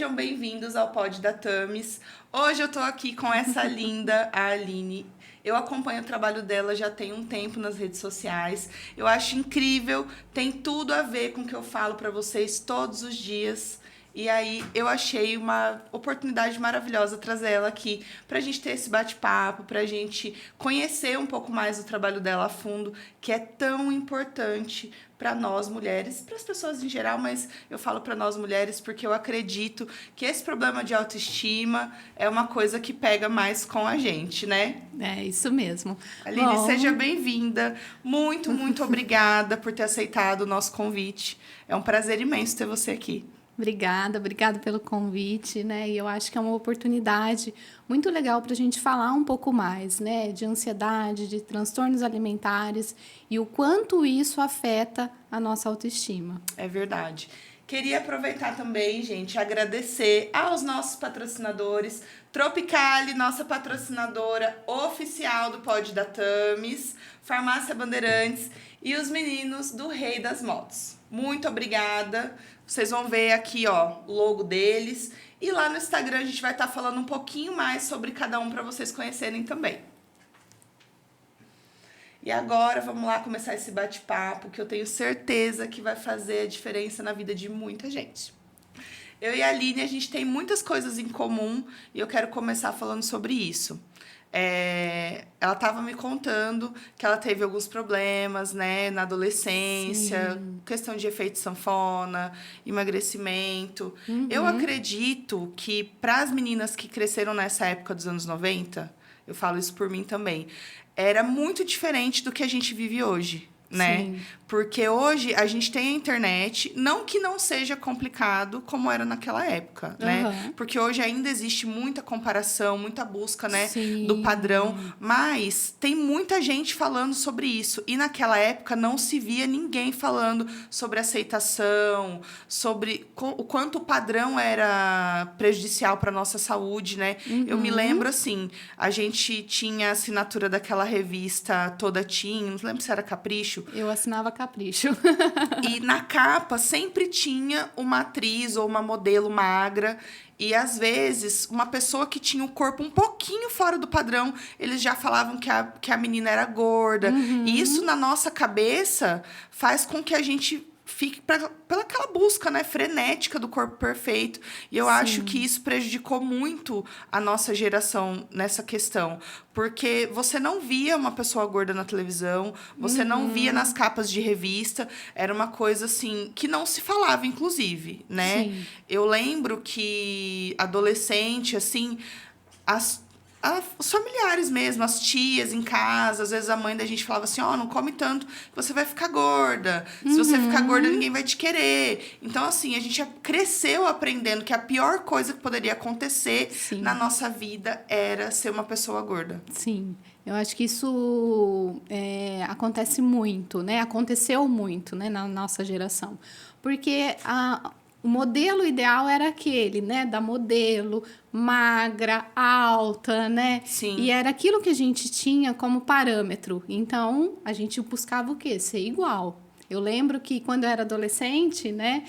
Sejam bem-vindos ao Pod da Thames. Hoje eu tô aqui com essa linda, a Aline. Eu acompanho o trabalho dela já tem um tempo nas redes sociais. Eu acho incrível, tem tudo a ver com o que eu falo para vocês todos os dias. E aí eu achei uma oportunidade maravilhosa trazer ela aqui pra gente ter esse bate-papo, pra gente conhecer um pouco mais o trabalho dela a fundo, que é tão importante para nós mulheres, para as pessoas em geral, mas eu falo para nós mulheres porque eu acredito que esse problema de autoestima é uma coisa que pega mais com a gente, né? É isso mesmo. Aline, seja bem-vinda. Muito, muito obrigada por ter aceitado o nosso convite. É um prazer imenso ter você aqui. Obrigada pelo convite, né? E eu acho que é uma oportunidade muito legal para a gente falar um pouco mais, né? De ansiedade, de transtornos alimentares e o quanto isso afeta a nossa autoestima. É verdade. Queria aproveitar também, gente, agradecer aos nossos patrocinadores. Tropicali, nossa patrocinadora oficial do Pod da Thames, Farmácia Bandeirantes e os meninos do Rei das Motos. Muito obrigada. Vocês vão ver aqui, ó, o logo deles. E lá no Instagram a gente vai estar falando um pouquinho mais sobre cada um para vocês conhecerem também. E agora vamos lá começar esse bate-papo que eu tenho certeza que vai fazer a diferença na vida de muita gente. Eu e a Aline, a gente tem muitas coisas em comum e eu quero começar falando sobre isso. Ela estava me contando que ela teve alguns problemas, né, na adolescência, Sim. questão de efeito sanfona, emagrecimento. Eu acredito que para as meninas que cresceram nessa época dos anos 90, eu falo isso por mim também, era muito diferente do que a gente vive hoje, né? Sim. Porque hoje a gente tem a internet, não que não seja complicado como era naquela época, né? Porque hoje ainda existe muita comparação, muita busca, né, Sim. do padrão, mas tem muita gente falando sobre isso. E naquela época não se via ninguém falando sobre aceitação, sobre o quanto o padrão era prejudicial para nossa saúde, né? Eu me lembro assim, a gente tinha a assinatura daquela revista Toda Teen, não lembro se era Capricho. Eu assinava Capricho. E na capa sempre tinha uma atriz ou uma modelo magra. E, às vezes, uma pessoa que tinha o corpo um pouquinho fora do padrão, eles já falavam que a menina era gorda. E isso, na nossa cabeça, faz com que a gente fique pela aquela busca, né, frenética do corpo perfeito. E eu acho que isso prejudicou muito a nossa geração nessa questão. Porque você não via uma pessoa gorda na televisão, você não via nas capas de revista. Era uma coisa, assim, que não se falava, inclusive, né? Sim. Eu lembro que, adolescente, assim, os familiares mesmo, as tias em casa, às vezes a mãe da gente falava assim, não come tanto, você vai ficar gorda. Se você ficar gorda, ninguém vai te querer. Então, assim, a gente cresceu aprendendo que a pior coisa que poderia acontecer na nossa vida era ser uma pessoa gorda. Sim. Eu acho que isso acontece muito, né? Aconteceu muito, né, na nossa geração. Porque o modelo ideal era aquele, né? Da modelo magra, alta, né? Sim. E era aquilo que a gente tinha como parâmetro. Então, a gente buscava o quê? Ser igual. Eu lembro que quando eu era adolescente, né?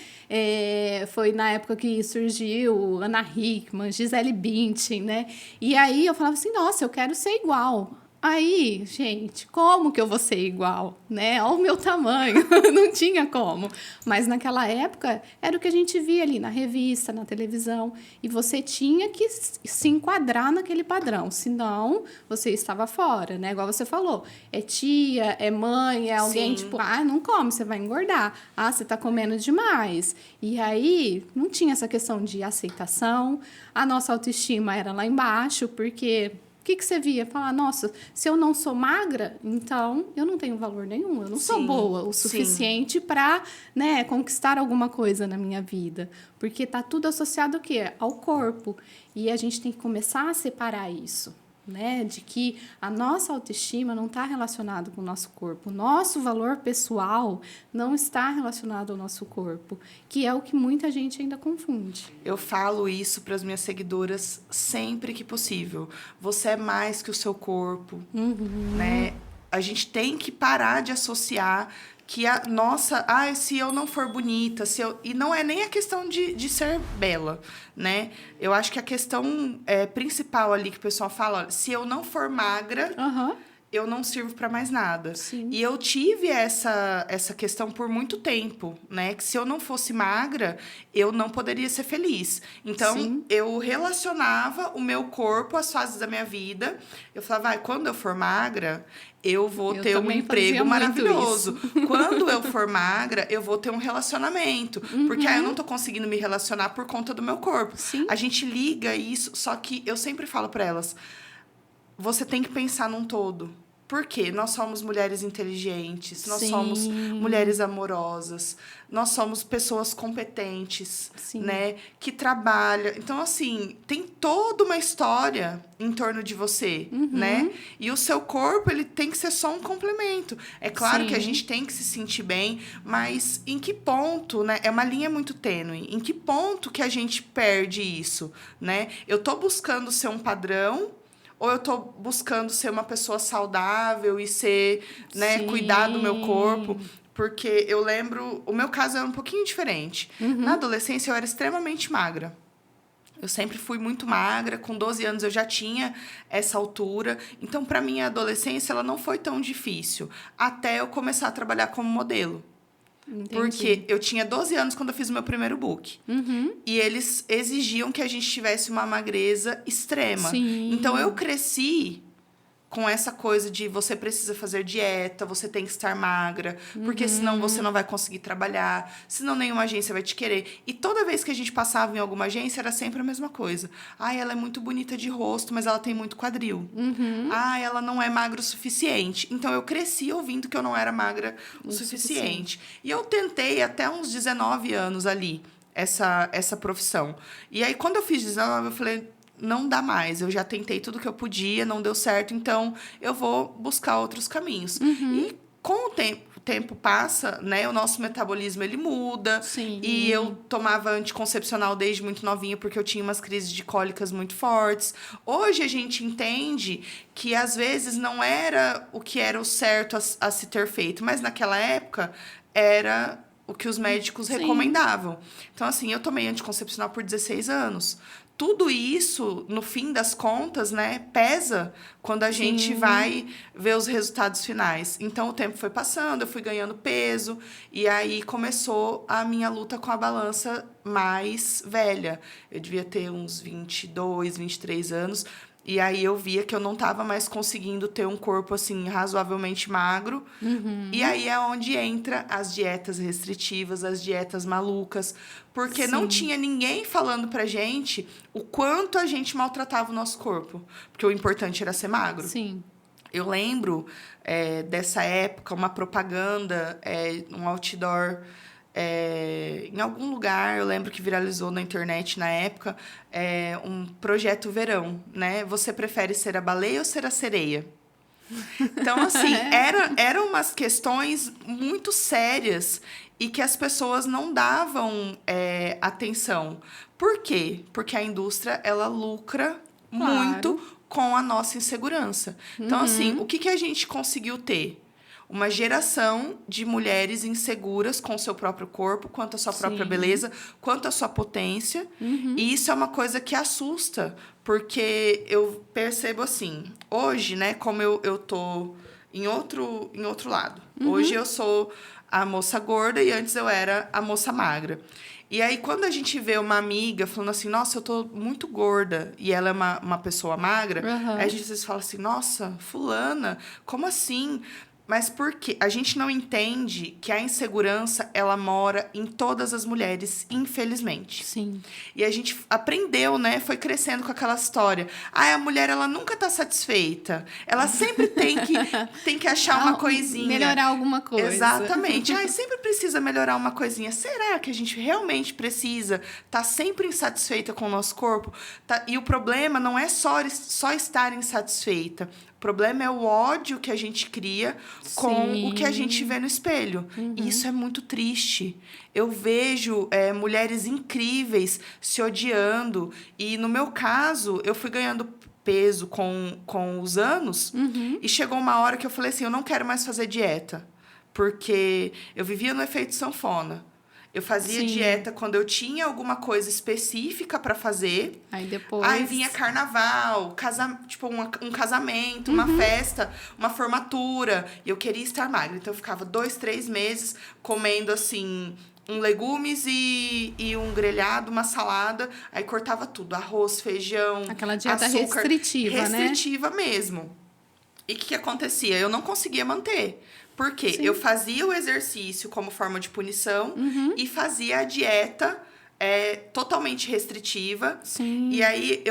Foi na época que surgiu Ana Hickman, Gisele Bündchen, né? E aí eu falava assim, nossa, eu quero ser igual. Aí, gente, como que eu vou ser igual, né? Olha o meu tamanho, não tinha como. Mas naquela época, era o que a gente via ali na revista, na televisão. E você tinha que se enquadrar naquele padrão, senão você estava fora, né? Igual você falou, é tia, é mãe, é alguém, tipo, não come, você vai engordar. Você tá comendo demais. E aí, não tinha essa questão de aceitação. A nossa autoestima era lá embaixo, porque... O que você via? Falar, nossa, se eu não sou magra, então eu não tenho valor nenhum. Eu não sou boa o suficiente para, né, conquistar alguma coisa na minha vida. Porque está tudo associado ao quê? Ao corpo. E a gente tem que começar a separar isso, né? De que a nossa autoestima não está relacionada com o nosso corpo. O nosso valor pessoal não está relacionado ao nosso corpo, que é o que muita gente ainda confunde. Eu falo isso para as minhas seguidoras sempre que possível. Você é mais que o seu corpo, né? A gente tem que parar de associar nossa, se eu não for bonita, e não é nem a questão de ser bela, né? Eu acho que a questão principal ali que o pessoal fala, olha, se eu não for magra, eu não sirvo para mais nada. Sim. E eu tive essa questão por muito tempo, né? Que se eu não fosse magra, eu não poderia ser feliz. Então, Sim. eu relacionava o meu corpo às fases da minha vida. Eu falava, quando eu for magra, eu vou ter um emprego maravilhoso. Quando eu for magra, eu vou ter um relacionamento. Porque eu não tô conseguindo me relacionar por conta do meu corpo. Sim. A gente liga isso, só que eu sempre falo para elas, você tem que pensar num todo. Por quê? Nós somos mulheres inteligentes, nós somos mulheres amorosas, nós somos pessoas competentes, né? Que trabalham. Então, assim, tem toda uma história em torno de você, né? E o seu corpo, ele tem que ser só um complemento. É claro que a gente tem que se sentir bem, mas em que ponto, né? É uma linha muito tênue. Em que ponto que a gente perde isso, né? Eu tô buscando ser um padrão, ou eu tô buscando ser uma pessoa saudável e ser, né, cuidar do meu corpo? Porque eu lembro, o meu caso era um pouquinho diferente. Na adolescência, eu era extremamente magra. Eu sempre fui muito magra, com 12 anos eu já tinha essa altura. Então, para mim, a adolescência ela não foi tão difícil, até eu começar a trabalhar como modelo. Entendi. Porque eu tinha 12 anos quando eu fiz o meu primeiro book. E eles exigiam que a gente tivesse uma magreza extrema. Sim. Então, eu cresci com essa coisa de você precisa fazer dieta, você tem que estar magra, porque senão você não vai conseguir trabalhar, senão nenhuma agência vai te querer. E toda vez que a gente passava em alguma agência, era sempre a mesma coisa. Ela é muito bonita de rosto, mas ela tem muito quadril. Ela não é magra o suficiente. Então, eu cresci ouvindo que eu não era magra o suficiente. E eu tentei até uns 19 anos ali, essa profissão. E aí, quando eu fiz 19, eu falei, não dá mais, eu já tentei tudo que eu podia, não deu certo, então eu vou buscar outros caminhos. E com o tempo passa, né, o nosso metabolismo ele muda. Sim. E eu tomava anticoncepcional desde muito novinha porque eu tinha umas crises de cólicas muito fortes. Hoje a gente entende que às vezes não era o que era o certo a se ter feito, mas naquela época era o que os médicos recomendavam. Então, assim, eu tomei anticoncepcional por 16 anos. Tudo isso, no fim das contas, né, pesa quando a gente vai ver os resultados finais. Então, o tempo foi passando, eu fui ganhando peso, e aí começou a minha luta com a balança mais velha. Eu devia ter uns 22, 23 anos, e aí eu via que eu não estava mais conseguindo ter um corpo, assim, razoavelmente magro. E aí é onde entra as dietas restritivas, as dietas malucas. Porque não tinha ninguém falando pra gente o quanto a gente maltratava o nosso corpo. Porque o importante era ser magro. Sim. Eu lembro dessa época, uma propaganda, um outdoor... em algum lugar, eu lembro que viralizou na internet na época, um projeto verão, né? Você prefere ser a baleia ou ser a sereia? Então, assim, eram umas questões muito sérias e que as pessoas não davam atenção. Por quê? Porque a indústria, ela lucra muito com a nossa insegurança. Então, assim, o que a gente conseguiu ter? Uma geração de mulheres inseguras com o seu próprio corpo, quanto à sua própria beleza, quanto à sua potência. E isso é uma coisa que assusta, porque eu percebo assim, hoje, né, como eu tô em outro lado. Hoje eu sou a moça gorda e antes eu era a moça magra. E aí, quando a gente vê uma amiga falando assim, nossa, eu tô muito gorda, e ela é uma pessoa magra, aí a gente às vezes fala assim, nossa, fulana, como assim? Mas por quê? A gente não entende que a insegurança, ela mora em todas as mulheres, infelizmente. Sim. E a gente aprendeu, né? Foi crescendo com aquela história. A mulher, ela nunca tá satisfeita. Ela sempre tem que achar uma coisinha. Melhorar alguma coisa. Exatamente. Sempre precisa melhorar uma coisinha. Será que a gente realmente precisa estar sempre insatisfeita com o nosso corpo? E o problema não é só estar insatisfeita. O problema é o ódio que a gente cria com o que a gente vê no espelho. E isso é muito triste. Eu vejo mulheres incríveis se odiando. E, no meu caso, eu fui ganhando peso com os anos. E chegou uma hora que eu falei assim, eu não quero mais fazer dieta. Porque eu vivia no efeito sanfona. Eu fazia Sim. dieta quando eu tinha alguma coisa específica para fazer. Aí depois... Aí vinha carnaval, tipo um casamento, uma festa, uma formatura. E eu queria estar magra. Então eu ficava 2, 3 meses comendo assim, um legumes e um grelhado, uma salada. Aí cortava tudo: arroz, feijão, Aquela dieta açúcar. restritiva, né? Restritiva mesmo. E o que acontecia? Eu não conseguia manter. Por quê? Sim. Eu fazia o exercício como forma de punição e fazia a dieta totalmente restritiva. Sim. E aí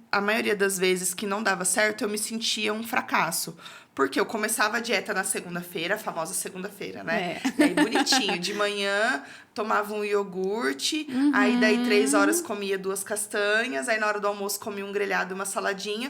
a maioria das vezes que não dava certo, eu me sentia um fracasso. Porque eu começava a dieta na segunda-feira, a famosa segunda-feira, né? E aí, bonitinho, de manhã tomava um iogurte, aí daí 3 horas comia 2 castanhas, aí na hora do almoço comia um grelhado e uma saladinha.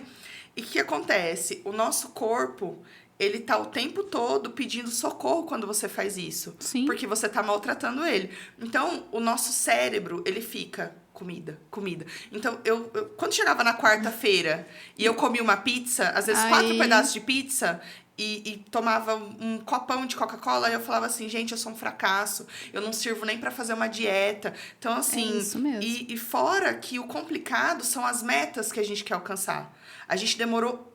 E o que acontece? O nosso corpo, ele tá o tempo todo pedindo socorro quando você faz isso. Sim. Porque você tá maltratando ele. Então, o nosso cérebro, ele fica... Comida, comida. Então, eu quando chegava na quarta-feira e eu comia uma pizza, às vezes 4 pedaços de pizza, e tomava um copão de Coca-Cola, eu falava assim, gente, eu sou um fracasso, eu não sirvo nem para fazer uma dieta. Então, assim, isso mesmo. E fora que o complicado são as metas que a gente quer alcançar. A gente demorou...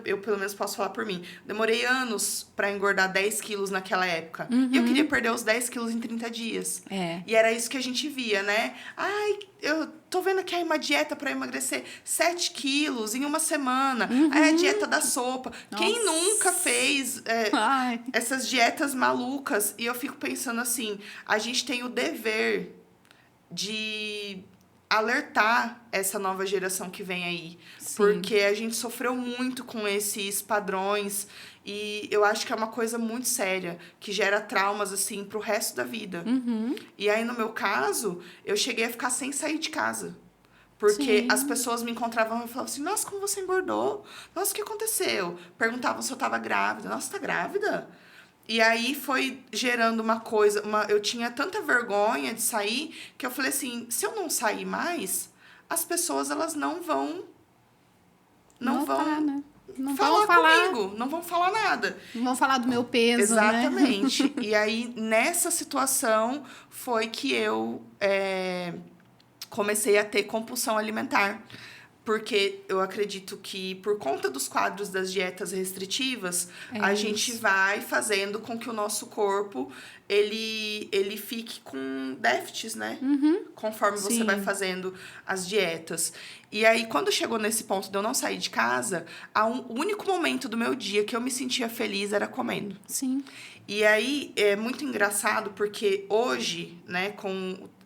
Eu pelo menos posso falar por mim. Demorei anos pra engordar 10 quilos naquela época. E eu queria perder os 10 quilos em 30 dias. E era isso que a gente via, né? Ai, eu tô vendo aqui aí uma dieta pra emagrecer 7 quilos em uma semana. Aí a dieta da sopa. Nossa. Quem nunca fez essas dietas malucas? E eu fico pensando assim, a gente tem o dever de alertar essa nova geração que vem aí. Sim. Porque a gente sofreu muito com esses padrões e eu acho que é uma coisa muito séria, que gera traumas, assim, pro resto da vida. E aí, no meu caso, eu cheguei a ficar sem sair de casa. Porque Sim. as pessoas me encontravam e falavam assim, nossa, como você engordou? Nossa, o que aconteceu? Perguntavam se eu tava grávida. Nossa, tá grávida? E aí foi gerando uma coisa... eu tinha tanta vergonha de sair que eu falei assim, se eu não sair mais, as pessoas, elas não vão Notar, né? Não falar vão falar comigo, não vão falar nada. Não vão falar do meu peso, Exatamente. né? E aí, nessa situação, foi que eu comecei a ter compulsão alimentar. Porque eu acredito que, por conta dos quadros das dietas restritivas, a gente vai fazendo com que o nosso corpo, ele fique com déficits, né? Conforme você vai fazendo as dietas. E aí, quando chegou nesse ponto de eu não sair de casa, o único momento do meu dia que eu me sentia feliz era comendo. Sim. E aí, é muito engraçado, porque hoje, né,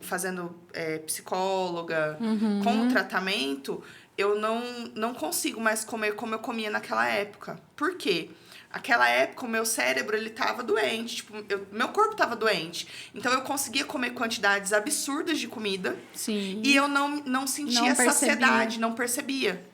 fazendo psicóloga, com o tratamento, eu não consigo mais comer como eu comia naquela época. Por quê? Aquela época, o meu cérebro, ele tava doente. Tipo, meu corpo tava doente. Então, eu conseguia comer quantidades absurdas de comida. Sim. E eu não sentia Não percebia. saciedade, não percebia.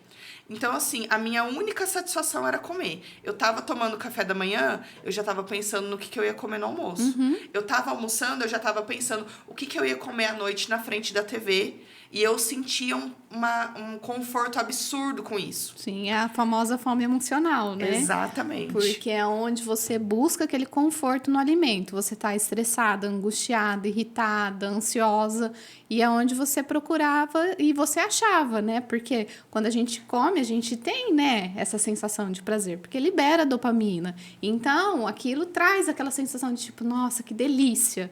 Então, assim, a minha única satisfação era comer. Eu tava tomando café da manhã, eu já tava pensando no que eu ia comer no almoço. Eu tava almoçando, eu já tava pensando o que eu ia comer à noite na frente da TV. E eu sentia um conforto absurdo com isso. Sim, é a famosa fome emocional, né? Exatamente. Porque é onde você busca aquele conforto no alimento. Você tá estressada, angustiada, irritada, ansiosa. E é onde você procurava e você achava, né? Porque quando a gente come, a gente tem, né, essa sensação de prazer. Porque libera dopamina. Então, aquilo traz aquela sensação de tipo, nossa, que delícia.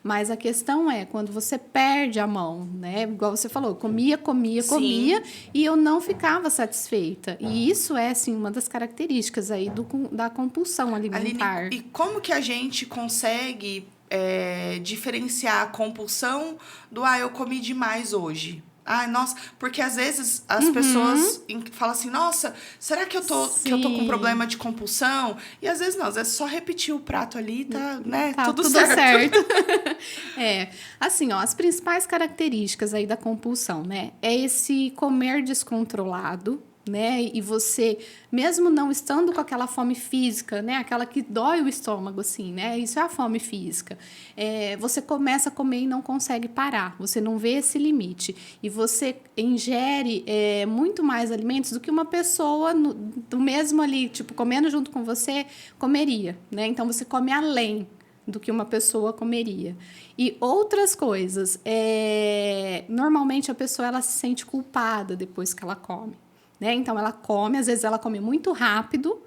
Mas a questão é, quando você perde a mão, né? Igual você falou, comia, e eu não ficava satisfeita. E isso é, assim, uma das características aí da compulsão alimentar. Aline, e como que a gente consegue diferenciar a compulsão do eu comi demais hoje? Ai, nossa, porque às vezes as pessoas falam assim, nossa, será que eu tô com problema de compulsão? E às vezes não, às vezes só repetir o prato ali, tá, né? Tá, tudo certo. Assim, ó, as principais características aí da compulsão, né? É esse comer descontrolado, né? E você, mesmo não estando com aquela fome física, né? Aquela que dói o estômago, assim, né? Isso é a fome física. Você começa a comer e não consegue parar. Você não vê esse limite. E você ingere muito mais alimentos do que uma pessoa do mesmo ali, tipo, comendo junto com você, comeria, né? Então, você come além do que uma pessoa comeria. E outras coisas. Normalmente, a pessoa ela se sente culpada depois que ela come. Né? Então, ela come, às vezes ela come muito rápido,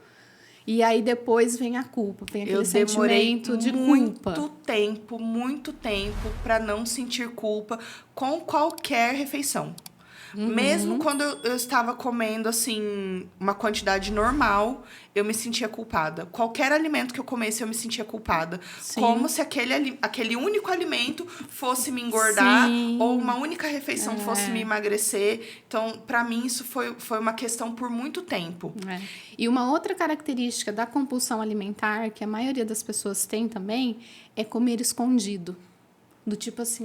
e aí depois vem a culpa, vem aquele sentimento de culpa. Muito tempo para não sentir culpa com qualquer refeição. Mesmo quando eu estava comendo, assim, uma quantidade normal, eu me sentia culpada. Qualquer alimento que eu comesse, eu me sentia culpada. Sim. Como se aquele único alimento fosse me engordar, Sim. ou uma única refeição fosse me emagrecer. Então, para mim, isso foi uma questão por muito tempo. E uma outra característica da compulsão alimentar, que a maioria das pessoas tem também, é comer escondido. Do tipo assim,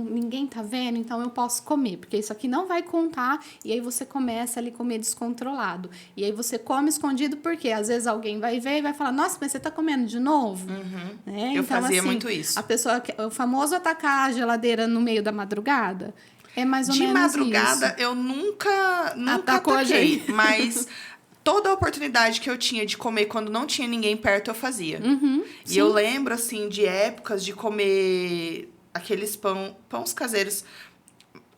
ninguém tá vendo, então eu posso comer, porque isso aqui não vai contar, e aí você começa ali a comer descontrolado. E aí você come escondido, porque às vezes alguém vai ver e vai falar, nossa, mas você tá comendo de novo? Né? Eu então, fazia assim, muito isso. A pessoa, o famoso atacar a geladeira no meio da madrugada, é mais ou menos isso. De madrugada, eu nunca Atacou ataquei, mas toda a oportunidade que eu tinha de comer quando não tinha ninguém perto, eu fazia. E eu lembro, assim, de épocas de comer aqueles pães caseiros,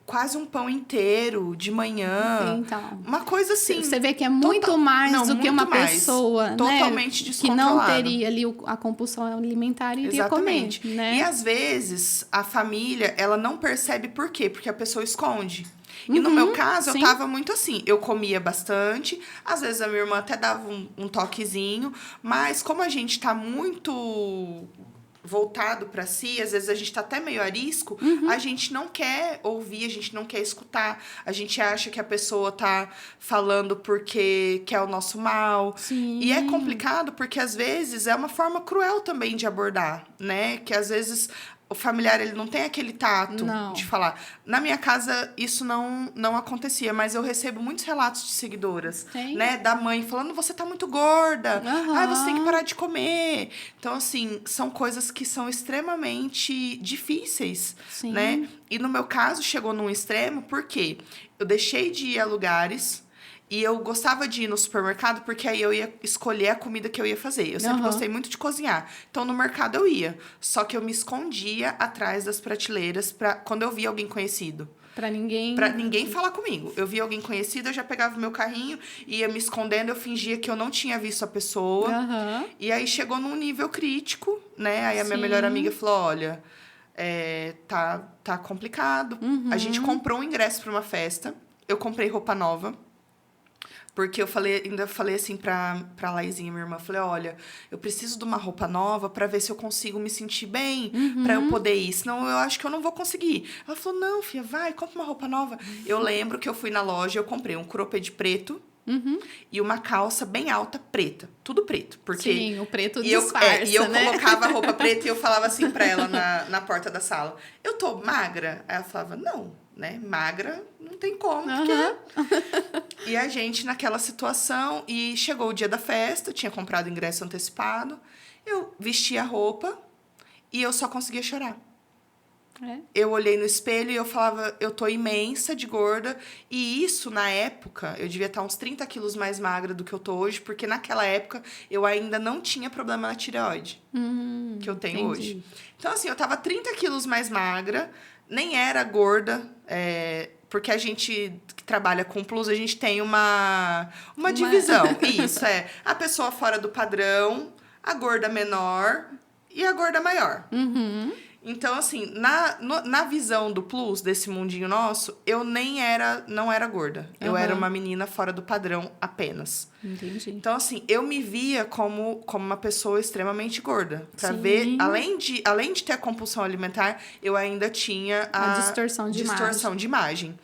quase um pão inteiro de manhã. Então, uma coisa assim. Você vê que é muito mais do que uma pessoa, totalmente né, que não descontrolada. teria ali a compulsão alimentar e iria Exatamente. comer, né? E às vezes a família, ela não percebe por quê, porque a pessoa esconde. E no meu caso, eu tava muito assim. Eu comia bastante. Às vezes a minha irmã até dava um toquezinho. Mas como a gente tá muito voltado para si, às vezes a gente tá até meio arisco, a gente não quer ouvir, a gente não quer escutar, a gente acha que a pessoa tá falando porque quer o nosso mal. Sim. E é complicado porque às vezes é uma forma cruel também de abordar, né? Que às vezes o familiar, ele não tem aquele tato de falar. Na minha casa, isso não acontecia, mas eu recebo muitos relatos de seguidoras, né? Da mãe falando, você tá muito gorda. Você tem que parar de comer. Então, assim, são coisas que são extremamente difíceis, né? E no meu caso, chegou num extremo, porque eu deixei de ir a lugares. E eu gostava de ir no supermercado porque aí eu ia escolher a comida que eu ia fazer. Eu sempre gostei muito de cozinhar. Então, no mercado eu ia. Só que eu me escondia atrás das prateleiras quando eu via alguém conhecido. Pra ninguém falar comigo. Eu via alguém conhecido, eu já pegava o meu carrinho, ia me escondendo, eu fingia que eu não tinha visto a pessoa. E aí chegou num nível crítico, né? Aí a minha melhor amiga falou, olha, tá complicado. A gente comprou um ingresso pra uma festa. Eu comprei roupa nova. Porque eu ainda falei assim pra Laizinha, minha irmã, falei, olha, eu preciso de uma roupa nova pra ver se eu consigo me sentir bem, pra eu poder ir, senão eu acho que eu não vou conseguir. Ela falou, não, filha, vai, compra uma roupa nova. Eu lembro que eu fui na loja, eu comprei um cropped preto e uma calça bem alta preta, tudo preto. Porque sim, o preto disfarça, E eu né? colocava a roupa preta e eu falava assim pra ela na porta da sala, eu tô magra? Aí ela falava, não. Né? Magra, não tem como. Porque... E a gente naquela situação, e chegou o dia da festa, tinha comprado ingresso antecipado, eu vesti a roupa e eu só conseguia chorar. Eu olhei no espelho e eu falava, eu tô imensa de gorda. E isso, na época, eu devia estar uns 30 quilos mais magra do que eu tô hoje, porque naquela época eu ainda não tinha problema na tireoide, que eu tenho hoje. Então, assim, eu tava 30 quilos mais magra, nem era gorda, porque a gente que trabalha com plus, a gente tem uma divisão. Isso, a pessoa fora do padrão, a gorda menor e a gorda maior. Então, assim, na visão do plus, desse mundinho nosso, eu não era gorda. Eu era uma menina fora do padrão apenas. Entendi. Então, assim, eu me via como uma pessoa extremamente gorda. Pra ver, além de ter a compulsão alimentar, eu ainda tinha a distorção de imagem.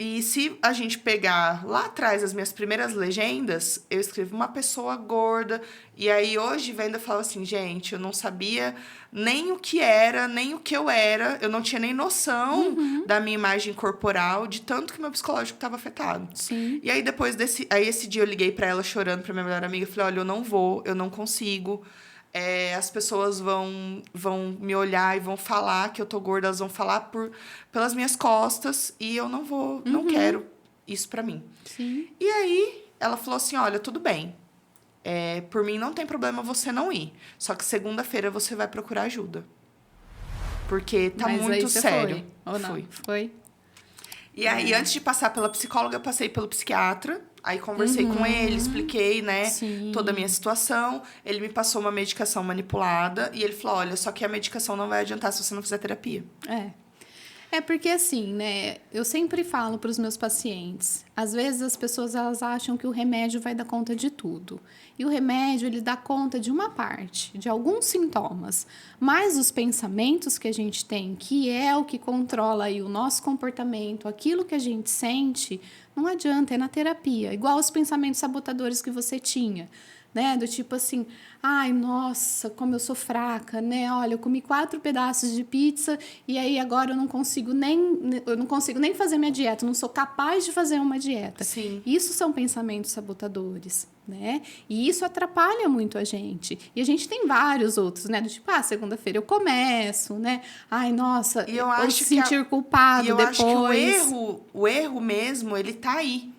E se a gente pegar lá atrás as minhas primeiras legendas, eu escrevo uma pessoa gorda. E aí hoje vendo eu falo assim, gente, eu não sabia nem o que era, nem o que eu era. Eu não tinha nem noção da minha imagem corporal, de tanto que meu psicológico estava afetado. Sim. E aí depois esse dia eu liguei pra ela chorando, pra minha melhor amiga, e falei, olha, eu não vou, eu não consigo. As pessoas vão me olhar e vão falar que eu tô gorda, elas vão falar pelas minhas costas e eu não vou, não quero isso pra mim. Sim. E aí ela falou assim, olha, tudo bem, por mim não tem problema você não ir, só que segunda-feira você vai procurar ajuda. Porque tá Mas aí muito você sério. foi, ou não? Fui. Foi? E aí, antes de passar pela psicóloga, eu passei pelo psiquiatra. Aí conversei com ele, expliquei, né, Sim. toda a minha situação. Ele me passou uma medicação manipulada e ele falou, olha, só que a medicação não vai adiantar se você não fizer terapia. É porque assim, né? Eu sempre falo para os meus pacientes. Às vezes as pessoas elas acham que o remédio vai dar conta de tudo. E o remédio ele dá conta de uma parte, de alguns sintomas. Mas os pensamentos que a gente tem, que é o que controla aí o nosso comportamento, aquilo que a gente sente, não adianta, é na terapia. Igual os pensamentos sabotadores que você tinha. Né? Do tipo assim, ai, nossa, como eu sou fraca, né? Olha, eu comi 4 pedaços de pizza e aí agora eu não consigo nem fazer minha dieta, eu não sou capaz de fazer uma dieta. Sim. Isso são pensamentos sabotadores, né? E isso atrapalha muito a gente. E a gente tem vários outros, né? Do tipo, segunda-feira eu começo, né? Ai, nossa, E eu ou acho se sentir culpado e eu depois. acho que o erro mesmo, ele tá aí.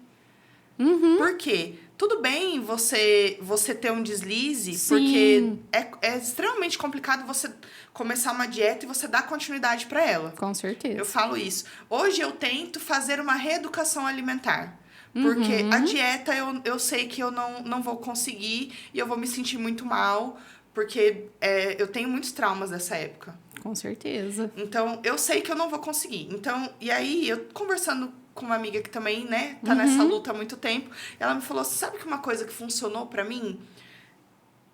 Por quê? Tudo bem você ter um deslize, Sim. porque é extremamente complicado você começar uma dieta e você dar continuidade para ela. Com certeza. Eu falo isso. Hoje eu tento fazer uma reeducação alimentar. Porque a dieta eu sei que eu não vou conseguir e eu vou me sentir muito mal, porque eu tenho muitos traumas dessa época. Com certeza. Então, eu sei que eu não vou conseguir. Então, e aí, eu conversando com uma amiga que também, né, tá nessa luta há muito tempo, ela me falou, sabe que uma coisa que funcionou pra mim?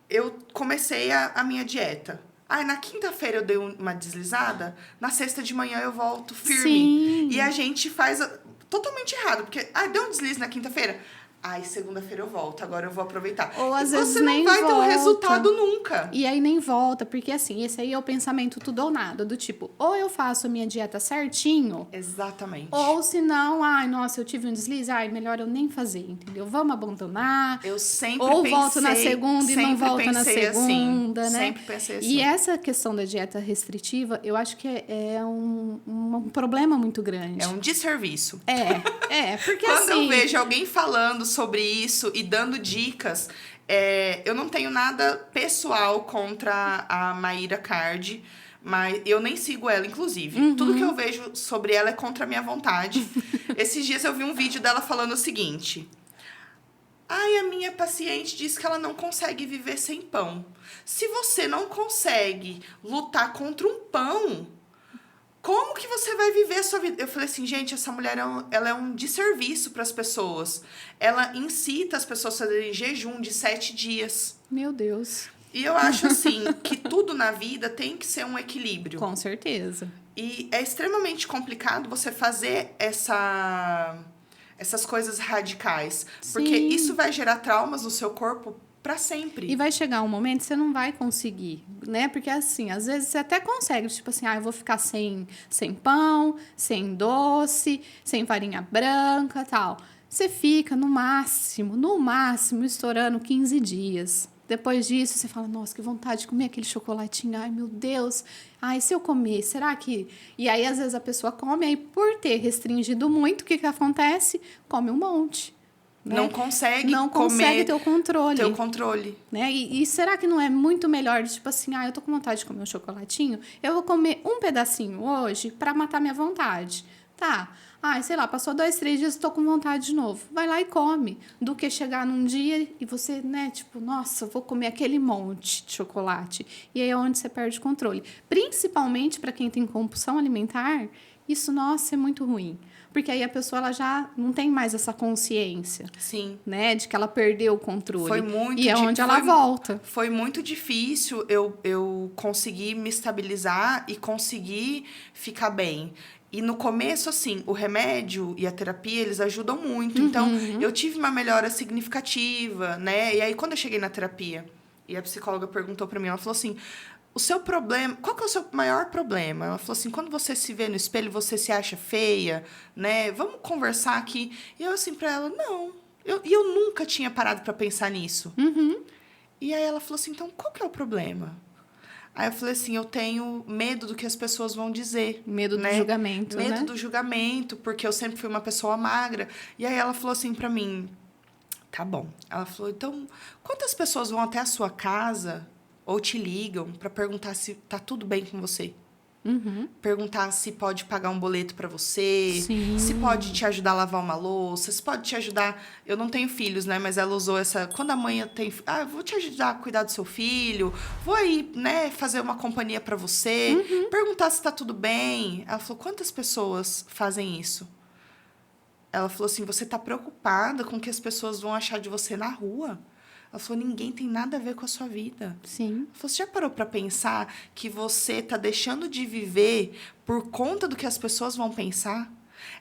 Eu comecei a minha dieta. Aí, na quinta-feira eu dei uma deslizada, na sexta de manhã eu volto firme. Sim. E a gente faz totalmente errado, porque, deu um deslize na quinta-feira. Ai, segunda-feira eu volto, agora eu vou aproveitar. Ou às e vezes você nem não vai ter um volta. resultado nunca. E aí nem volta, porque assim, esse aí é o pensamento tudo ou nada, do tipo, ou eu faço a minha dieta certinho, Exatamente. ou se não, ai, nossa, eu tive um deslize, ai, melhor eu nem fazer, entendeu? Vamos abandonar. Eu sempre ou pensei, volto na segunda e não volto na segunda, assim, né? Sempre pensei assim. E essa questão da dieta restritiva, eu acho que é um problema muito grande. É um desserviço. Porque Quando assim... eu vejo alguém falando sobre isso e dando dicas, eu não tenho nada pessoal contra a Mayra Card, mas eu nem sigo ela, inclusive. Tudo que eu vejo sobre ela é contra a minha vontade. Esses dias eu vi um vídeo dela falando o seguinte... Ai, a minha paciente diz que ela não consegue viver sem pão. Se você não consegue lutar contra um pão, como que você vai viver a sua vida? Eu falei assim, gente, essa mulher ela é um desserviço para as pessoas. Ela incita as pessoas a fazerem jejum de 7 dias. Meu Deus. E eu acho assim, que tudo na vida tem que ser um equilíbrio. Com certeza. E é extremamente complicado você fazer essas coisas radicais. Porque Sim. isso vai gerar traumas no seu corpo para sempre. E vai chegar um momento que você não vai conseguir, né? Porque assim, às vezes você até consegue, tipo assim, eu vou ficar sem pão, sem doce, sem farinha branca, tal. Você fica no máximo, estourando 15 dias. Depois disso, você fala, nossa, que vontade de comer aquele chocolatinho. Ai, meu Deus. Ai, se eu comer, será que... E aí, às vezes, a pessoa come, aí por ter restringido muito, o que acontece? Come um monte. Né? Não consegue ter o controle. Ter o controle. Né? E será que não é muito melhor, tipo assim, eu tô com vontade de comer um chocolatinho, eu vou comer um pedacinho hoje para matar minha vontade. Tá. Sei lá, passou 2, 3 dias, tô com vontade de novo. Vai lá e come. Do que chegar num dia e você, né, tipo, nossa, vou comer aquele monte de chocolate. E aí é onde você perde o controle. Principalmente para quem tem compulsão alimentar, isso, nossa, é muito ruim. Porque aí a pessoa ela já não tem mais essa consciência. Sim. Né, de que ela perdeu o controle. Foi muito e é onde ela volta. Foi muito difícil eu conseguir me estabilizar e conseguir ficar bem. E no começo, assim, o remédio e a terapia, eles ajudam muito. Então, eu tive uma melhora significativa, né? E aí, quando eu cheguei na terapia, e a psicóloga perguntou pra mim, ela falou assim, o seu problema... Qual que é o seu maior problema? Ela falou assim, quando você se vê no espelho, você se acha feia, né? Vamos conversar aqui. E eu, assim, pra ela, não. E eu nunca tinha parado pra pensar nisso. E aí, ela falou assim, então, qual que é o problema? Aí eu falei assim, eu tenho medo do que as pessoas vão dizer. Medo do julgamento, né? Medo do julgamento, porque eu sempre fui uma pessoa magra. E aí ela falou assim pra mim, tá bom. Ela falou, então, quantas pessoas vão até a sua casa ou te ligam pra perguntar se tá tudo bem com você? Perguntar se pode pagar um boleto pra você, Sim. se pode te ajudar a lavar uma louça, se pode te ajudar... Eu não tenho filhos, né? Mas ela usou essa... Quando a mãe tem... Ah, vou te ajudar a cuidar do seu filho, vou aí, né, fazer uma companhia pra você, perguntar se tá tudo bem. Ela falou, quantas pessoas fazem isso? Ela falou assim, você tá preocupada com o que as pessoas vão achar de você na rua? Ela falou, ninguém tem nada a ver com a sua vida. Sim. Ela falou, você já parou para pensar que você tá deixando de viver por conta do que as pessoas vão pensar?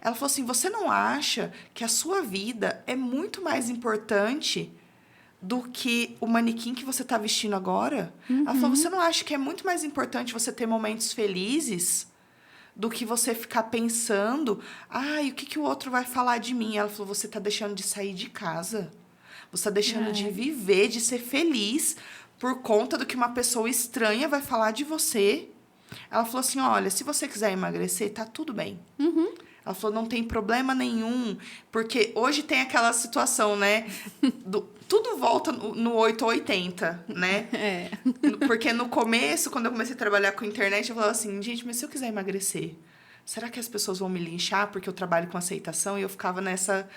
Ela falou assim, você não acha que a sua vida é muito mais importante do que o manequim que você tá vestindo agora? Ela falou, você não acha que é muito mais importante você ter momentos felizes do que você ficar pensando, ai, o que o outro vai falar de mim? Ela falou, você tá deixando de sair de casa. Você está deixando de viver, de ser feliz por conta do que uma pessoa estranha vai falar de você. Ela falou assim, olha, se você quiser emagrecer, tá tudo bem. Ela falou, não tem problema nenhum, porque hoje tem aquela situação, né? Tudo volta no 8 ou 80, né? Porque no começo, quando eu comecei a trabalhar com internet, eu falava assim, gente, mas se eu quiser emagrecer, será que as pessoas vão me linchar porque eu trabalho com aceitação? E eu ficava nessa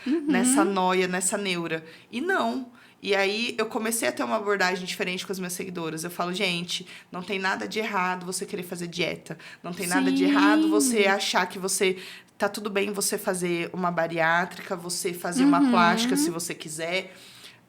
noia, nessa neura. E não. E aí, eu comecei a ter uma abordagem diferente com as minhas seguidoras. Eu falo, gente, não tem nada de errado você querer fazer dieta. Não tem nada de errado você achar que você... Tá tudo bem você fazer uma bariátrica, você fazer uma plástica, se você quiser.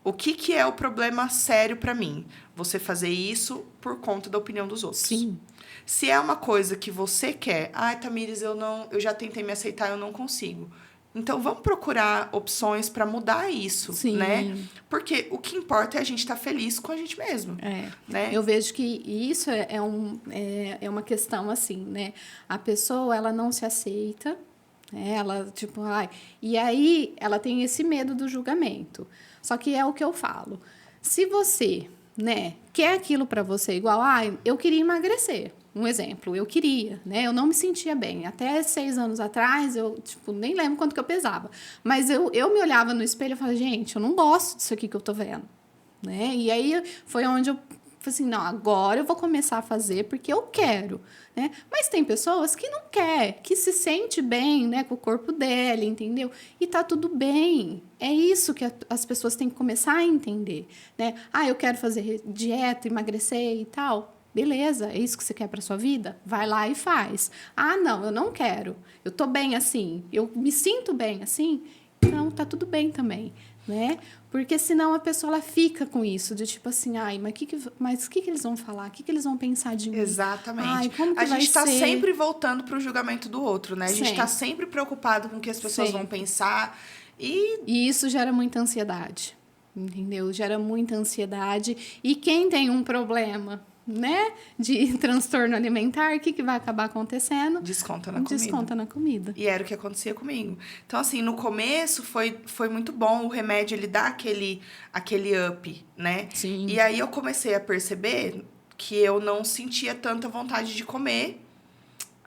O que é o problema sério pra mim? Você fazer isso por conta da opinião dos outros. Sim. Se é uma coisa que você quer, ai, Tamires, eu já tentei me aceitar, eu não consigo. Então, vamos procurar opções para mudar isso, né? Porque o que importa é a gente estar feliz com a gente mesmo. Né? Eu vejo que isso é uma questão assim, né? A pessoa, ela não se aceita, né? Ela, tipo, e aí ela tem esse medo do julgamento. Só que é o que eu falo. Se você, né, quer aquilo para você igual, eu queria emagrecer. Um exemplo, eu queria, né? Eu não me sentia bem. Até 6 anos atrás, eu, nem lembro quanto que eu pesava. Mas eu me olhava no espelho e falava, gente, eu não gosto disso aqui que eu tô vendo, né? E aí, foi onde eu falei assim, não, agora eu vou começar a fazer porque eu quero, né? Mas tem pessoas que não quer, que se sente bem, né, com o corpo dela, entendeu? E tá tudo bem. É isso que as pessoas têm que começar a entender, né? Eu quero fazer dieta, emagrecer e tal. Beleza, é isso que você quer para sua vida? Vai lá e faz. Não, eu não quero. Eu tô bem assim. Eu me sinto bem assim. Então, tá tudo bem também, né? Porque senão a pessoa ela fica com isso, de tipo assim, mas o que eles vão falar? O que eles vão pensar de mim? Exatamente. Como que a gente está ser? sempre voltando para o julgamento do outro, né? A gente está sempre preocupado com o que as pessoas vão pensar. E isso gera muita ansiedade, entendeu? Gera muita ansiedade. E quem tem um problema, né, de transtorno alimentar, o que vai acabar acontecendo? Desconta na comida. Desconta na comida. E era o que acontecia comigo. Então, assim, no começo foi muito bom. O remédio, ele dá aquele up, né? Sim. E aí eu comecei a perceber que eu não sentia tanta vontade de comer.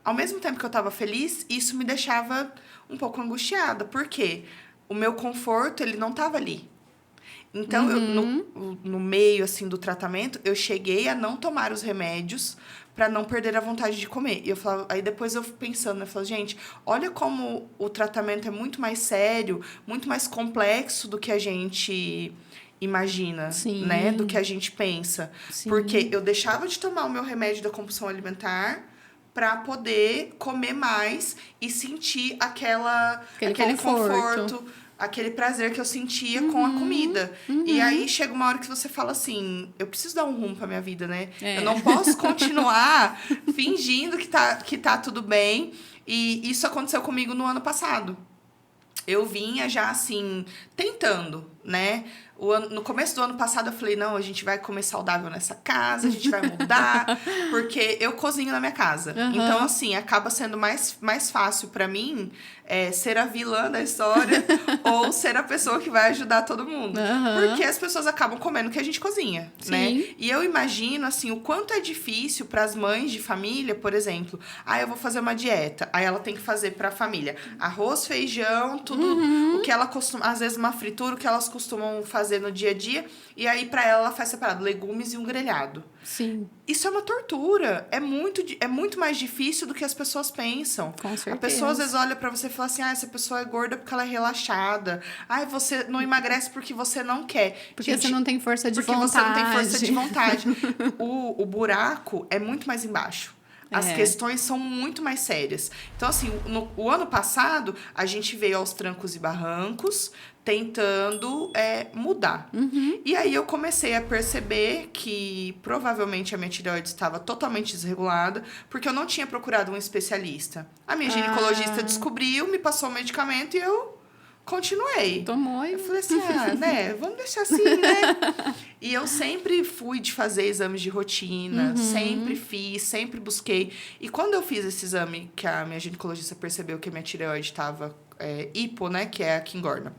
Ao mesmo tempo que eu estava feliz, isso me deixava um pouco angustiada. Por quê? O meu conforto, ele não estava ali. Então, eu, no meio, assim, do tratamento, eu cheguei a não tomar os remédios para não perder a vontade de comer. E eu falava, aí depois eu pensando, eu falava, gente, olha como o tratamento é muito mais sério, muito mais complexo do que a gente imagina, né? Do que a gente pensa. Sim. Porque eu deixava de tomar o meu remédio da compulsão alimentar para poder comer mais e sentir aquele conforto aquele prazer que eu sentia com a comida. E aí chega uma hora que você fala assim, eu preciso dar um rumo pra minha vida, né? É. Eu não posso continuar fingindo que tá tudo bem. E isso aconteceu comigo no ano passado. Eu vinha já assim, tentando, né? No começo do ano passado eu falei, não, a gente vai comer saudável nessa casa, a gente vai mudar, porque eu cozinho na minha casa. Então, assim, acaba sendo mais fácil pra mim ser a vilã da história ou ser a pessoa que vai ajudar todo mundo. Porque as pessoas acabam comendo o que a gente cozinha, né? E eu imagino, assim, o quanto é difícil pras mães de família, por exemplo, eu vou fazer uma dieta, aí ela tem que fazer pra família arroz, feijão, tudo o que ela costuma, às vezes uma fritura, o que elas costumam fazer no dia a dia, e aí pra ela faz separado legumes e um grelhado. Sim. Isso é uma tortura. É muito mais difícil do que as pessoas pensam. Com certeza. A pessoa às vezes olha pra você e fala assim, essa pessoa é gorda porque ela é relaxada. Você não emagrece porque você não quer. Porque você não tem força de vontade. Porque você não tem força de vontade. O buraco é muito mais embaixo. As questões são muito mais sérias. Então, assim, o ano passado, a gente veio aos trancos e barrancos, tentando mudar. E aí, eu comecei a perceber que, provavelmente, a minha tireoide estava totalmente desregulada, porque eu não tinha procurado um especialista. A minha ginecologista descobriu, me passou o medicamento e eu continuei. Tomou. Eu falei assim, né, vamos deixar assim, né? E eu sempre fui de fazer exames de rotina, sempre fiz, sempre busquei. E quando eu fiz esse exame, que a minha ginecologista percebeu que a minha tireoide estava hipo, né, que é a que engorda.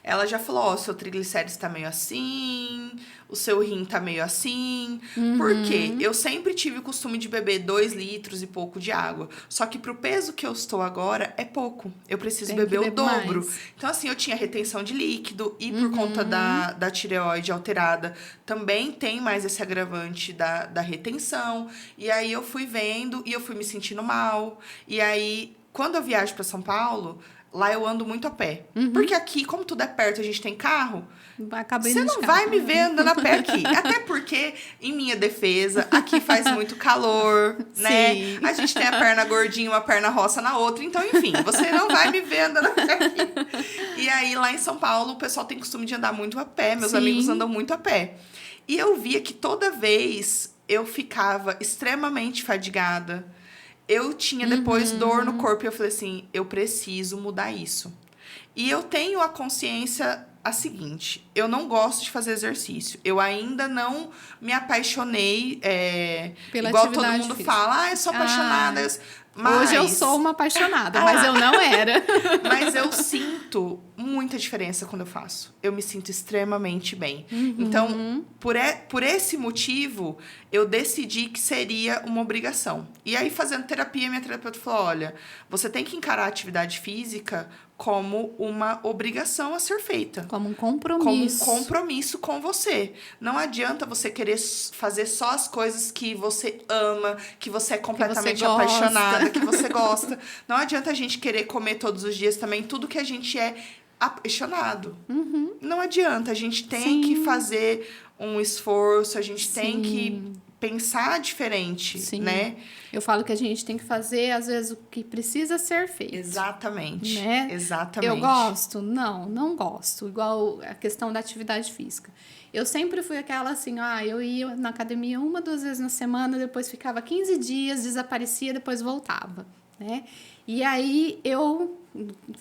Ela já falou, seu triglicérides tá meio assim, o seu rim tá meio assim. Por quê? Eu sempre tive o costume de beber 2 litros e pouco de água. Só que pro peso que eu estou agora, é pouco. Eu preciso beber o dobro. Mais. Então, assim, eu tinha retenção de líquido e por conta da tireoide alterada, também tem mais esse agravante da retenção. E aí, eu fui vendo e eu fui me sentindo mal. E aí, quando eu viajo para São Paulo... Lá eu ando muito a pé. Porque aqui, como tudo é perto, a gente tem carro. Você não vai me ver andando a pé aqui. Até porque, em minha defesa, aqui faz muito calor, né? Sim. A gente tem a perna gordinha, uma perna roça na outra. Então, enfim, você não vai me ver andando a pé aqui. E aí, lá em São Paulo, o pessoal tem costume de andar muito a pé. Meus amigos andam muito a pé. E eu via que toda vez eu ficava extremamente fadigada. Eu tinha depois dor no corpo e eu falei assim, eu preciso mudar isso. E eu tenho a consciência a seguinte, eu não gosto de fazer exercício. Eu ainda não me apaixonei, pela igual todo atividade mundo física. fala, eu sou apaixonada. Mas... Hoje eu sou uma apaixonada, mas eu não era. Mas eu sinto muita diferença quando eu faço. Eu me sinto extremamente bem. Então, por esse motivo, eu decidi que seria uma obrigação. E aí, fazendo terapia, minha terapeuta falou, olha, você tem que encarar a atividade física como uma obrigação a ser feita. Como um compromisso. Como um compromisso com você. Não adianta você querer fazer só as coisas que você ama, que você é completamente apaixonada, que você gosta. Não adianta a gente querer comer todos os dias também tudo que a gente é apaixonado. Não adianta. A gente tem que fazer um esforço, a gente tem que pensar diferente, né? Eu falo que a gente tem que fazer, às vezes, o que precisa ser feito. Exatamente. Né? Exatamente. Eu gosto? Não gosto. Igual a questão da atividade física. Eu sempre fui aquela assim, eu ia na academia 1, 2 vezes na semana, depois ficava 15 dias, desaparecia, depois voltava, né? E aí,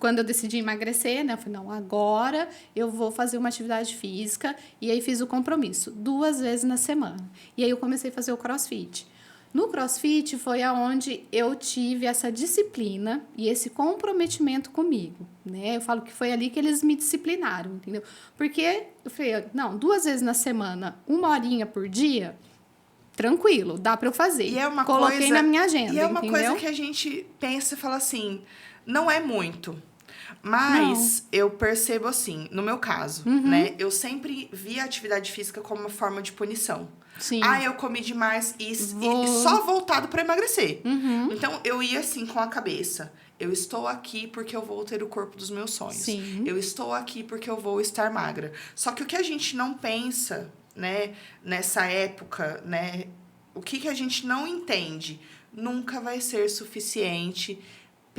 quando eu decidi emagrecer, né? Eu falei, não, agora eu vou fazer uma atividade física. E aí, fiz o compromisso, 2 vezes na semana. E aí, eu comecei a fazer o CrossFit. No CrossFit foi aonde eu tive essa disciplina e esse comprometimento comigo, né? Eu falo que foi ali que eles me disciplinaram, entendeu? Porque eu falei, não, 2 vezes na semana, 1 horinha por dia, tranquilo, dá para eu fazer. E é uma Coloquei coisa, na minha agenda, e é uma entendeu? coisa que a gente pensa e fala assim, não é muito. Mas eu percebo assim, no meu caso, né? Eu sempre vi a atividade física como uma forma de punição. Sim. Eu comi demais e só voltado para emagrecer. Então, eu ia assim com a cabeça. Eu estou aqui porque eu vou ter o corpo dos meus sonhos. Sim. Eu estou aqui porque eu vou estar magra. Só que o que a gente não pensa, né, nessa época, né? O que a gente não entende nunca vai ser suficiente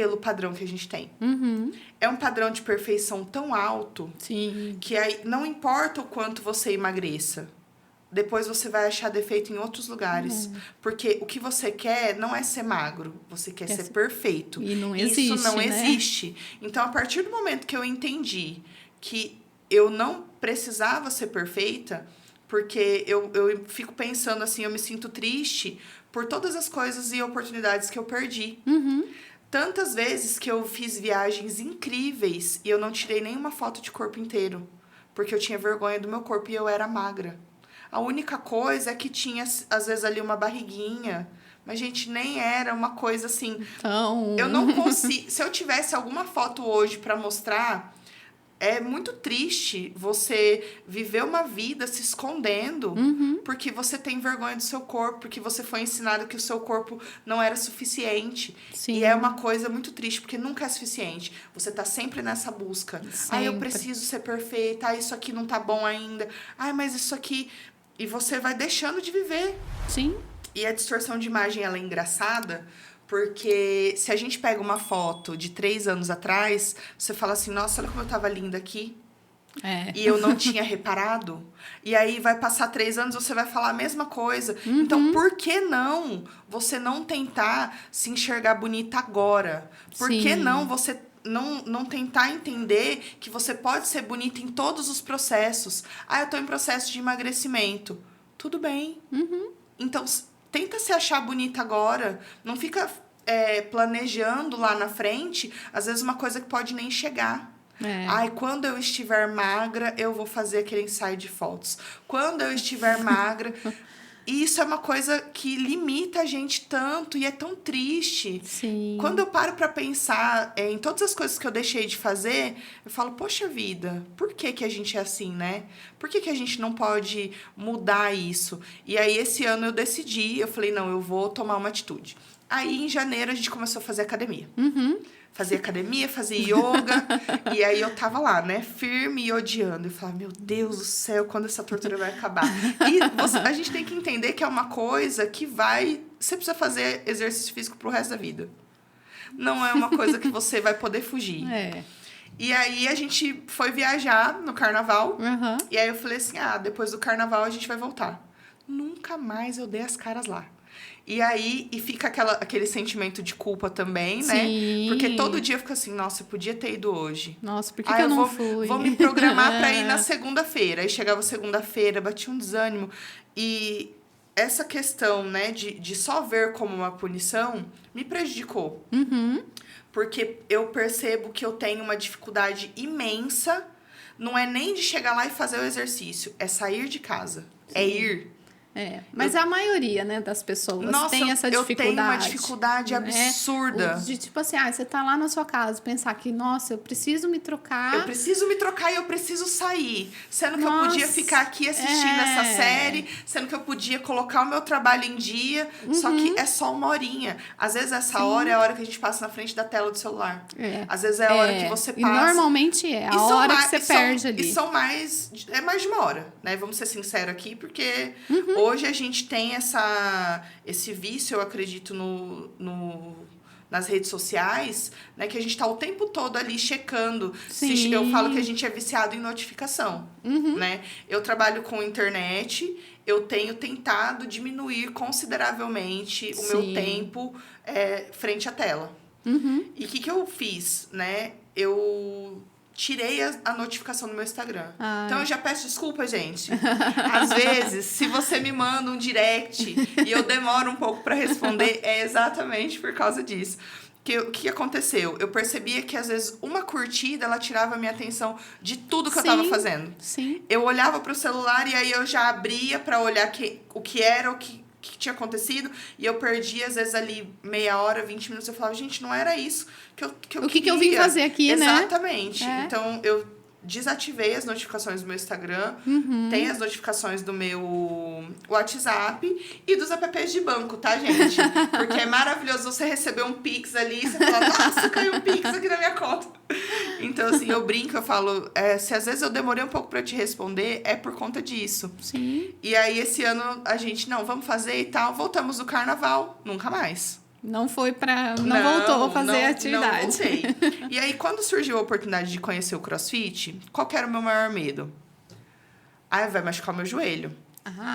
pelo padrão que a gente tem. Uhum. É um padrão de perfeição tão alto Sim. que aí não importa o quanto você emagreça, depois você vai achar defeito em outros lugares. Porque o que você quer não é ser magro, você quer ser perfeito. E não Isso existe, não né? existe. Então, a partir do momento que eu entendi que eu não precisava ser perfeita, porque eu fico pensando assim, eu me sinto triste por todas as coisas e oportunidades que eu perdi. Uhum. Tantas vezes que eu fiz viagens incríveis e eu não tirei nenhuma foto de corpo inteiro, porque eu tinha vergonha do meu corpo e eu era magra. A única coisa é que tinha, às vezes, ali uma barriguinha, mas, gente, nem era uma coisa assim. Então... Eu não consigo. Se eu tivesse alguma foto hoje pra mostrar, é muito triste você viver uma vida se escondendo porque você tem vergonha do seu corpo, porque você foi ensinado que o seu corpo não era suficiente. Sim. E é uma coisa muito triste, porque nunca é suficiente. Você tá sempre nessa busca. Ai, eu preciso ser perfeita. Ai, isso aqui não tá bom ainda. Ai, mas isso aqui... E você vai deixando de viver. Sim. E a distorção de imagem, ela é engraçada, porque se a gente pega uma foto de 3 anos atrás, você fala assim, nossa, olha como eu tava linda aqui. É. E eu não tinha reparado. E aí vai passar 3 anos, você vai falar a mesma coisa. Então, por que não você não tentar se enxergar bonita agora? Por que não você não tentar entender que você pode ser bonita em todos os processos? Ah, eu tô em processo de emagrecimento. Tudo bem. Então, tenta se achar bonita agora. Não fica planejando lá na frente, às vezes, uma coisa que pode nem chegar. Ai, quando eu estiver magra, eu vou fazer aquele ensaio de fotos. Quando eu estiver magra... E isso é uma coisa que limita a gente tanto e é tão triste. Sim. Quando eu paro pra pensar em todas as coisas que eu deixei de fazer, eu falo, poxa vida, por que que a gente é assim, né? Por que que a gente não pode mudar isso? E aí, esse ano eu decidi, eu falei, não, eu vou tomar uma atitude. Aí, em janeiro, a gente começou a fazer academia. Fazia academia, fazia yoga. E aí, eu tava lá, né? Firme e odiando. Eu falava, meu Deus do céu, quando essa tortura vai acabar? E a gente tem que entender que é uma coisa que vai... Você precisa fazer exercício físico pro resto da vida. Não é uma coisa que você vai poder fugir. E aí, a gente foi viajar no carnaval. E aí, eu falei assim, depois do carnaval, a gente vai voltar. Nunca mais eu dei as caras lá. E aí, fica aquele sentimento de culpa também, né? Porque todo dia eu fico assim, nossa, eu podia ter ido hoje. Nossa, por que eu não fui? Vou me programar pra ir na segunda-feira. Aí chegava segunda-feira, batia um desânimo. E essa questão, né, de só ver como uma punição, me prejudicou. Porque eu percebo que eu tenho uma dificuldade imensa. Não é nem de chegar lá e fazer o exercício, é sair de casa. É ir. Mas a maioria, né, das pessoas tem essa dificuldade. Eu tenho uma dificuldade absurda. De tipo assim, você tá lá na sua casa, pensar que, nossa, eu preciso me trocar. Eu preciso me trocar e eu preciso sair. Sendo que eu podia ficar aqui assistindo essa série, sendo que eu podia colocar o meu trabalho em dia, só que é só 1 horinha. Às vezes essa hora é a hora que a gente passa na frente da tela do celular. Às vezes é a hora que você passa. E normalmente é a hora que você perde ali. E são mais de 1 hora, né? Vamos ser sinceros aqui, porque hoje a gente tem esse vício, eu acredito, nas redes sociais, né? Que a gente tá o tempo todo ali checando. Eu falo que a gente é viciado em notificação, né? Eu trabalho com internet, eu tenho tentado diminuir consideravelmente o meu tempo frente à tela. E o que eu fiz, né? Eu tirei a notificação do meu Instagram. Então, eu já peço desculpa, gente. Às vezes, se você me manda um direct e eu demoro um pouco pra responder, é exatamente por causa disso. O que aconteceu? Eu percebia que, às vezes, uma curtida, ela tirava a minha atenção de tudo que eu tava fazendo. Eu olhava pro celular e aí eu já abria pra olhar o que era, o que tinha acontecido, e eu perdi, às vezes, ali meia hora, 20 minutos, eu falava, gente, não era isso que eu queria. O que eu vim fazer aqui, né? Exatamente. Então, eu desativei as notificações do meu Instagram, tem as notificações do meu WhatsApp e dos apps de banco, tá, gente? Porque é maravilhoso você receber um Pix ali e você falar, nossa, caiu um Pix aqui na minha conta. Então, assim, eu brinco, eu falo, se às vezes eu demorei um pouco pra te responder, é por conta disso. E aí, esse ano, a gente, não, vamos fazer e tal, voltamos do carnaval, nunca mais. Não foi pra... Não voltou a fazer atividade. Não voltei. E aí, quando surgiu a oportunidade de conhecer o CrossFit, qual que era o meu maior medo? Ai, vai machucar o meu joelho.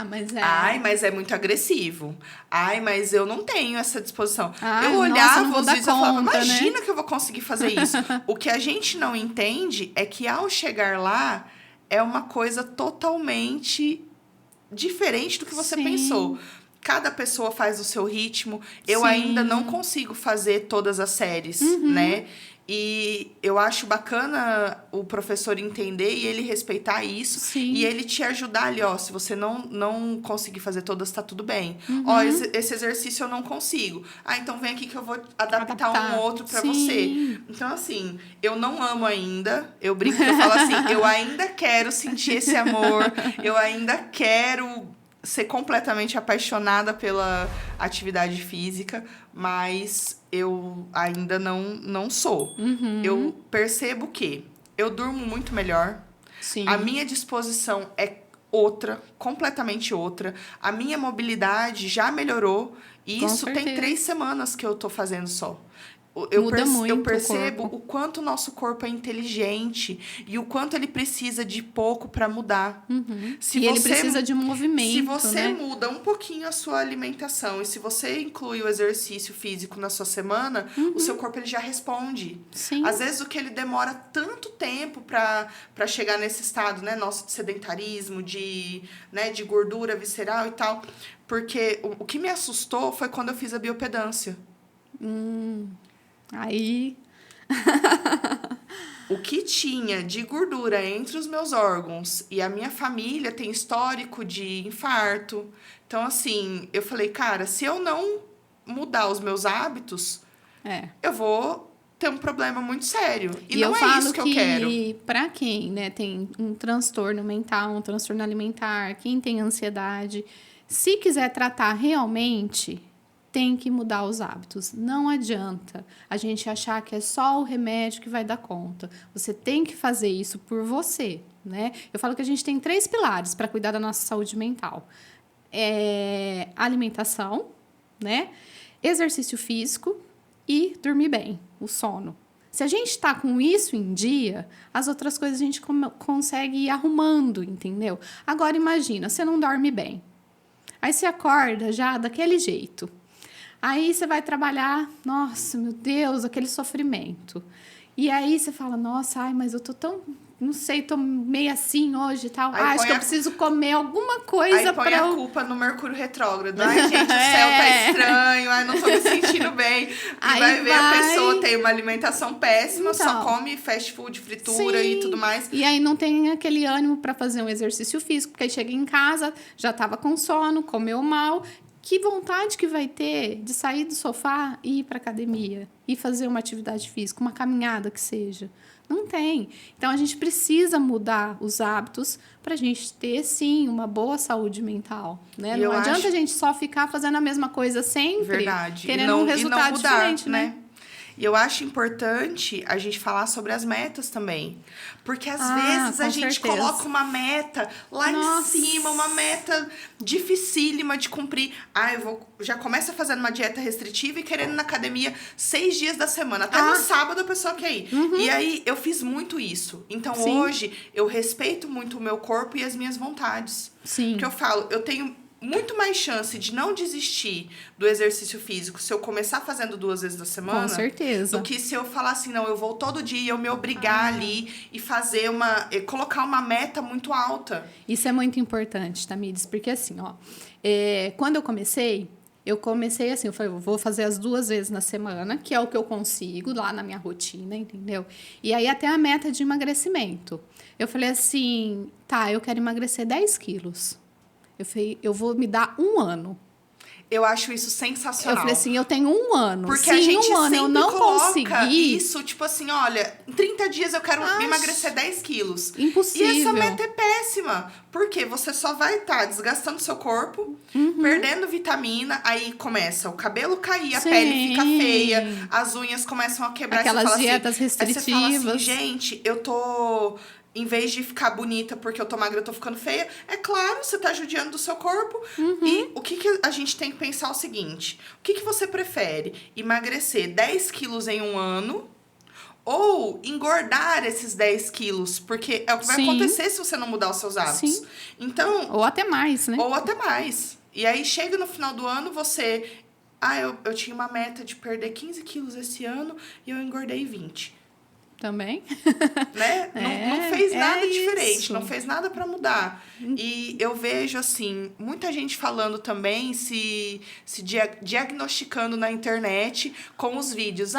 Mas é... Ai, mas é muito agressivo. Ai, mas eu não tenho essa disposição. Eu nossa, olhava os vídeos e falava, conta, imagina né? que eu vou conseguir fazer isso. O que a gente não entende é que ao chegar lá, é uma coisa totalmente diferente do que você pensou. Cada pessoa faz o seu ritmo. Eu ainda não consigo fazer todas as séries, né? E eu acho bacana o professor entender e ele respeitar isso. Sim. E ele te ajudar ali, ó. Se você não conseguir fazer todas, tá tudo bem. Ó, esse exercício eu não consigo. Ah, então vem aqui que eu vou adaptar um outro pra você. Então, assim, eu não amo ainda. Eu brinco que eu falo assim, eu ainda quero sentir esse amor. Eu ainda quero ser completamente apaixonada pela atividade física, mas eu ainda não sou. Eu percebo que eu durmo muito melhor. Sim. A minha disposição é outra, completamente outra. A minha mobilidade já melhorou. E Com isso tem certeza. 3 semanas que eu tô fazendo só. Muda muito Eu o percebo corpo. o quanto o nosso corpo é inteligente e o quanto ele precisa de pouco para mudar. Se E ele precisa de movimento, Se você né? muda um pouquinho a sua alimentação e se você inclui o exercício físico na sua semana, o seu corpo ele já responde. Sim. Às vezes o que ele demora tanto tempo para chegar nesse estado, né, nosso de sedentarismo, de gordura visceral e tal, porque o que me assustou foi quando eu fiz a biopedância. Aí... O que tinha de gordura entre os meus órgãos e a minha família tem histórico de infarto. Então, assim, eu falei, cara, se eu não mudar os meus hábitos, eu vou ter um problema muito sério. E não eu é falo isso que eu quero. Pra quem, né, tem um transtorno mental, um transtorno alimentar, quem tem ansiedade, se quiser tratar realmente, tem que mudar os hábitos. Não adianta a gente achar que é só o remédio que vai dar conta. Você tem que fazer isso por você, né? Eu falo que a gente tem 3 pilares para cuidar da nossa saúde mental. Alimentação, né? Exercício físico e dormir bem, o sono. Se a gente está com isso em dia, as outras coisas a gente consegue ir arrumando, entendeu? Agora imagina, você não dorme bem. Aí você acorda já daquele jeito. Aí você vai trabalhar, nossa, meu Deus, aquele sofrimento. E aí você fala, nossa, mas eu tô tão, não sei, tô meio assim hoje e tal. Acho que eu preciso comer alguma coisa pra... Aí põe a culpa no Mercúrio retrógrado. Ai, gente, o céu tá estranho, ai, não tô me sentindo bem. E aí vai ver a pessoa tem uma alimentação péssima, então, só come fast food, fritura e tudo mais. E aí não tem aquele ânimo para fazer um exercício físico, porque aí chega em casa, já tava com sono, comeu mal. Que vontade que vai ter de sair do sofá e ir para academia e fazer uma atividade física, uma caminhada que seja? Não tem. Então, a gente precisa mudar os hábitos para a gente ter, sim, uma boa saúde mental. Né? Não adianta a gente só ficar fazendo a mesma coisa sempre, querendo um resultado diferente, né? E eu acho importante a gente falar sobre as metas também. Porque às vezes a gente coloca uma meta lá em cima, uma meta dificílima de cumprir. Já começa fazendo uma dieta restritiva e querendo ir na academia 6 dias da semana. Até no sábado a pessoa quer ir. E aí eu fiz muito isso. Então hoje eu respeito muito o meu corpo e as minhas vontades. Porque eu falo, eu tenho muito mais chance de não desistir do exercício físico se eu começar fazendo 2 vezes na semana. Com certeza. Do que se eu falar assim, não, eu vou todo dia, eu me obrigar ali e fazer colocar uma meta muito alta. Isso é muito importante, Tamires, porque assim, ó, quando eu comecei assim, eu falei, eu vou fazer as 2 vezes na semana, que é o que eu consigo lá na minha rotina, entendeu? E aí até a meta de emagrecimento. Eu falei assim, eu quero emagrecer 10 quilos. Eu falei, eu vou me dar 1 ano. Eu acho isso sensacional. Eu falei assim, eu tenho 1 ano. Porque se a gente em 1 ano eu não conseguir... isso, tipo assim, olha, em 30 dias eu quero emagrecer 10 quilos. Impossível. E essa meta é péssima. Porque você só vai estar desgastando seu corpo, perdendo vitamina, aí começa o cabelo cair, a pele fica feia, as unhas começam a quebrar. Aquelas você fala dietas assim, restritivas. Aí você fala assim, gente, eu tô em vez de ficar bonita porque eu tô magra, eu tô ficando feia. É claro, você tá judiando do seu corpo. E o que a gente tem que pensar é o seguinte. O que você prefere? Emagrecer 10 quilos em um ano ou engordar esses 10 quilos? Porque é o que vai acontecer se você não mudar os seus hábitos. Sim. Então, Ou até mais, né? ou até mais. E aí, chega no final do ano, você... eu tinha uma meta de perder 15 quilos esse ano e eu engordei 20. Também. Né? Não fez nada diferente, isso. não fez nada pra mudar. E eu vejo, assim, muita gente falando também, se diagnosticando na internet com os vídeos.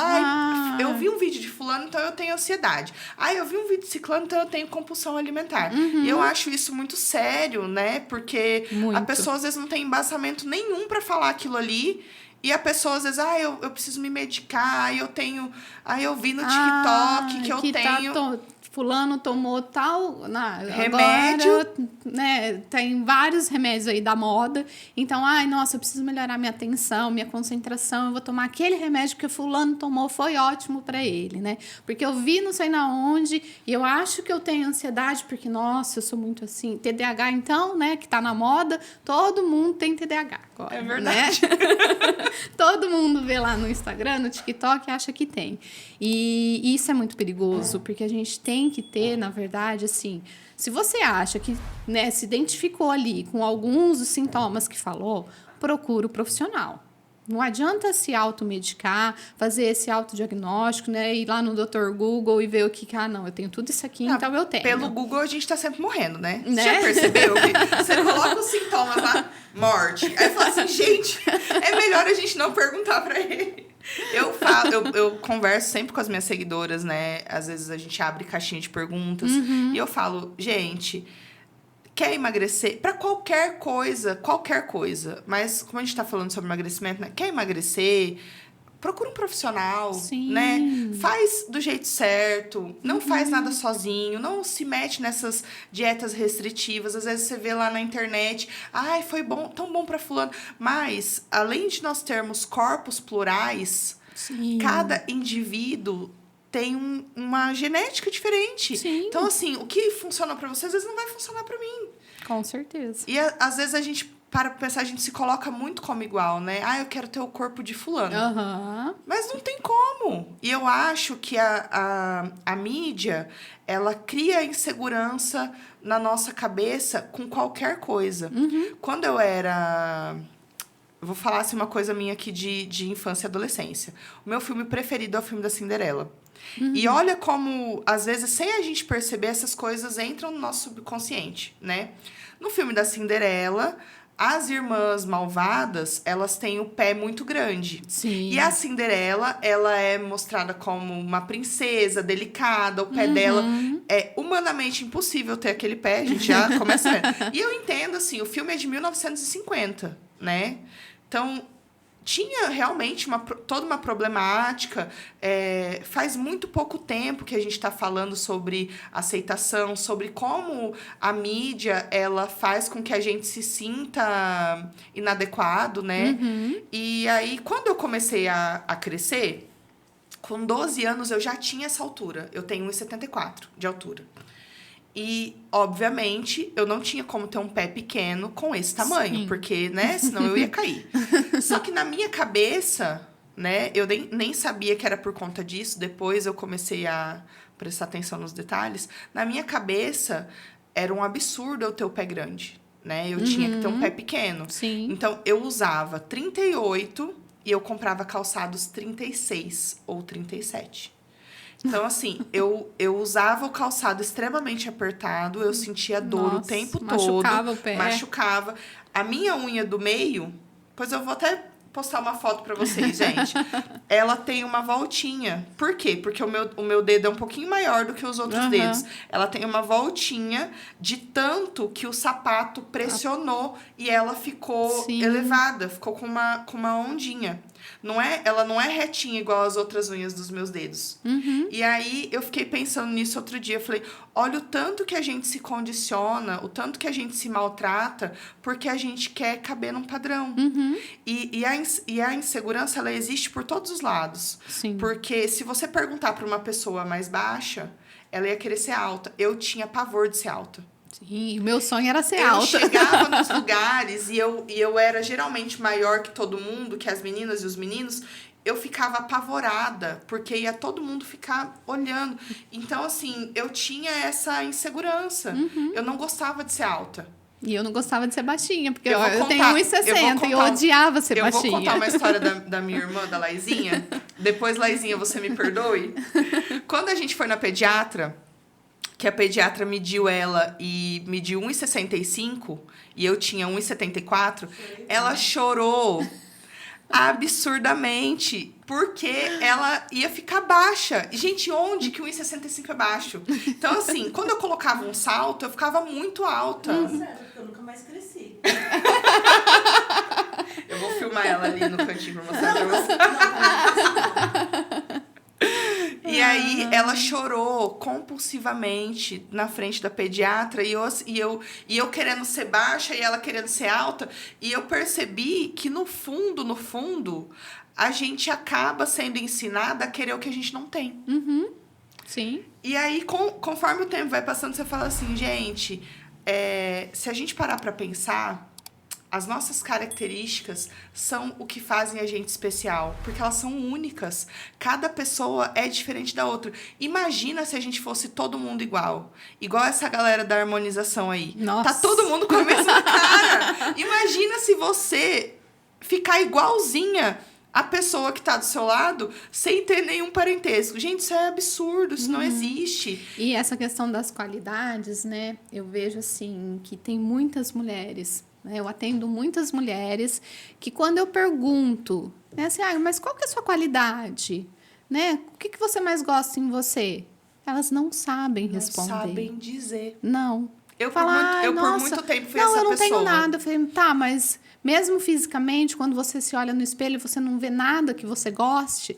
Eu vi um vídeo de fulano, então eu tenho ansiedade. Eu vi um vídeo de ciclano, então eu tenho compulsão alimentar. E eu acho isso muito sério, né? Porque a pessoa, às vezes, não tem embasamento nenhum pra falar aquilo ali. E a pessoa, às vezes, eu preciso me medicar, eu vi no TikTok que eu tenho... Fulano tomou tal remédio. Agora, né, tem vários remédios aí da moda. Então, nossa, eu preciso melhorar minha atenção, minha concentração. Eu vou tomar aquele remédio que o fulano tomou, foi ótimo para ele, né? Porque eu vi não sei na onde e eu acho que eu tenho ansiedade porque, nossa, eu sou muito assim. TDAH, então, né, que tá na moda, todo mundo tem TDAH agora. É verdade. Né? Todo mundo vê lá no Instagram, no TikTok e acha que tem. E isso é muito perigoso, porque a gente tem que ter, na verdade, assim, se você acha que, né, se identificou ali com alguns dos sintomas que falou, procura o profissional. Não adianta se automedicar, fazer esse autodiagnóstico, né? Ir lá no Dr. Google e ver o que... não, eu tenho tudo isso aqui, então eu tenho. Pelo Google, a gente tá sempre morrendo, né? Você já percebeu? Que você coloca os sintomas lá, morte. Aí fala assim, gente, é melhor a gente não perguntar pra ele. Eu converso sempre com as minhas seguidoras, né? Às vezes a gente abre caixinha de perguntas. E eu falo, gente... Quer emagrecer? Para qualquer coisa. Mas como a gente tá falando sobre emagrecimento, né? Quer emagrecer? Procura um profissional, Sim. né? Faz do jeito certo. Não faz nada sozinho. Não se mete nessas dietas restritivas. Às vezes você vê lá na internet. Foi bom, tão bom para fulano. Mas, além de nós termos corpos plurais, cada indivíduo tem uma genética diferente. Sim. Então, assim, o que funciona pra você, às vezes não vai funcionar pra mim. Com certeza. E, às vezes, a gente, para pensar, a gente se coloca muito como igual, né? Eu quero ter o corpo de fulano. Mas não tem como. E eu acho que a mídia, ela cria insegurança na nossa cabeça com qualquer coisa. Quando eu era... Eu vou falar assim, uma coisa minha aqui de infância e adolescência. O meu filme preferido é o filme da Cinderela. E olha como, às vezes, sem a gente perceber, essas coisas entram no nosso subconsciente, né? No filme da Cinderela, as irmãs malvadas, elas têm o pé muito grande. Sim. E a Cinderela, ela é mostrada como uma princesa delicada. O pé dela é humanamente impossível ter aquele pé. A gente já começa vendo. E eu entendo, assim, o filme é de 1950, né? Então... tinha realmente toda uma problemática. Faz muito pouco tempo que a gente está falando sobre aceitação, sobre como a mídia ela faz com que a gente se sinta inadequado, né? E aí, quando eu comecei a crescer, com 12 anos eu já tinha essa altura. Eu tenho 1,74 de altura. E, obviamente, eu não tinha como ter um pé pequeno com esse tamanho. Porque, né? Senão eu ia cair. Só que na minha cabeça, né? Eu nem sabia que era por conta disso. Depois eu comecei a prestar atenção nos detalhes. Na minha cabeça, era um absurdo eu ter o pé grande, né? Eu tinha que ter um pé pequeno. Sim. Então, eu usava 38 e eu comprava calçados 36 ou 37. Então, assim, eu usava o calçado extremamente apertado, eu sentia dor o tempo todo. Machucava o pé. Machucava. A minha unha do meio, pois eu vou até postar uma foto pra vocês, gente. Ela tem uma voltinha. Por quê? Porque o meu dedo é um pouquinho maior do que os outros dedos. Ela tem uma voltinha de tanto que o sapato pressionou e ela ficou elevada, ficou com uma ondinha. Ela não é retinha igual as outras unhas dos meus dedos. E aí, eu fiquei pensando nisso outro dia. Eu falei, olha o tanto que a gente se condiciona, o tanto que a gente se maltrata, porque a gente quer caber num padrão. E a insegurança, ela existe por todos os lados. Sim. Porque se você perguntar para uma pessoa mais baixa, ela ia querer ser alta. Eu tinha pavor de ser alta. Sim, meu sonho era ser Eu alta. chegava nos lugares e eu era geralmente maior que todo mundo, que as meninas e os meninos. Eu ficava apavorada, porque ia todo mundo ficar olhando. Então, assim, eu tinha essa insegurança. Eu não gostava de ser alta. E eu não gostava de ser baixinha, porque Eu vou eu tenho contar- 1,60 e eu contar- odiava ser Eu baixinha. vou contar uma história da minha irmã, da Laizinha. Depois, Laizinha, você me perdoe. Quando a gente foi na pediatra, que a pediatra mediu ela e mediu 1,65 e eu tinha 1,74, ela chorou absurdamente, porque ela ia ficar baixa. E, gente, onde que 1,65 é baixo? Então, assim, quando eu colocava um salto, eu ficava muito alta. Sério, porque eu nunca mais cresci. Eu vou filmar ela ali no cantinho pra mostrar pra você. E aí, ela chorou compulsivamente na frente da pediatra e eu querendo ser baixa e ela querendo ser alta. E eu percebi que, no fundo, a gente acaba sendo ensinada a querer o que a gente não tem. Sim. E aí, conforme o tempo vai passando, você fala assim, gente, se a gente parar pra pensar, as nossas características são o que fazem a gente especial, porque elas são únicas. Cada pessoa é diferente da outra. Imagina se a gente fosse todo mundo igual. Igual essa galera da harmonização aí. Nossa. Tá todo mundo com a mesma cara. Imagina se você ficar igualzinha a pessoa que tá do seu lado sem ter nenhum parentesco. Gente, isso é absurdo, isso não existe. E essa questão das qualidades, né? Eu vejo assim que tem muitas mulheres, né? Eu atendo muitas mulheres que quando eu pergunto, né, assim, mas qual que é a sua qualidade? Né? O que você mais gosta em você? Elas não sabem responder. Não sabem dizer. Não. Eu, Falar, por muito tempo, fui não, essa eu não pessoa. tenho nada. Eu falei, tá, mas mesmo fisicamente, quando você se olha no espelho e você não vê nada que você goste,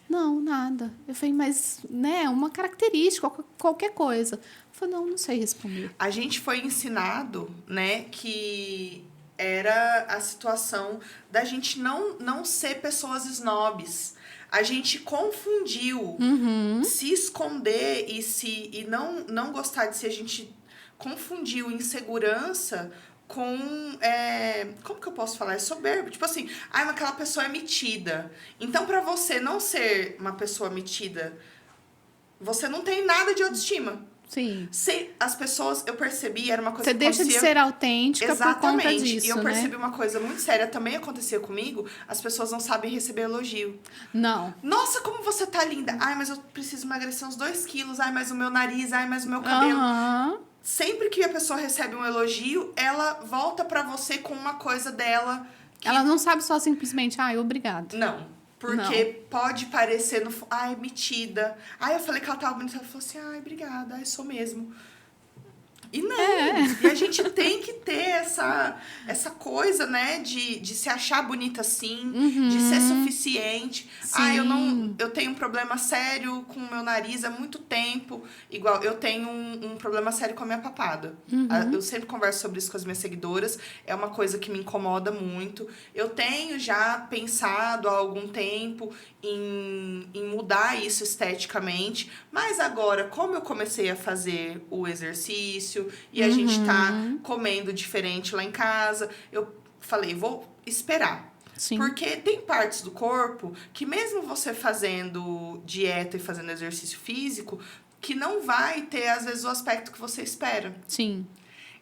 não, nada. Eu falei, mas, né, uma característica, qualquer coisa. Eu falei, não sei responder. A gente foi ensinado, né, que era a situação da gente não ser pessoas snobs. A gente confundiu se esconder e não gostar de si. A gente confundiu insegurança com... como que eu posso falar? É soberbo. Tipo assim, mas aquela pessoa é metida. Então, pra você não ser uma pessoa metida, você não tem nada de autoestima. Sim. As pessoas, eu percebi, era uma coisa Você que deixa de acontecia... ser autêntica por conta disso, E eu percebi né? uma coisa muito séria, também acontecia comigo, as pessoas não sabem receber elogio. Não. Nossa, como você tá linda. Mas eu preciso emagrecer uns 2 quilos. Mas o meu nariz, mas o meu cabelo. Sempre que a pessoa recebe um elogio, ela volta pra você com uma coisa dela. Ela não sabe só simplesmente, obrigada. Não. Porque pode parecer, metida. Eu falei que ela tava bonita. Ela falou assim, obrigada, sou mesmo. E não. E a gente tem que ter essa coisa, né, de se achar bonita assim, de ser suficiente. Eu tenho um problema sério com o meu nariz há muito tempo. Igual, eu tenho um problema sério com a minha papada. Eu sempre converso sobre isso com as minhas seguidoras. É uma coisa que me incomoda muito. Eu tenho já pensado há algum tempo em mudar isso esteticamente. Mas agora, como eu comecei a fazer o exercício e a gente tá comendo diferente lá em casa, eu falei, vou esperar. Sim. Porque tem partes do corpo que mesmo você fazendo dieta e fazendo exercício físico, que não vai ter, às vezes, o aspecto que você espera. Sim.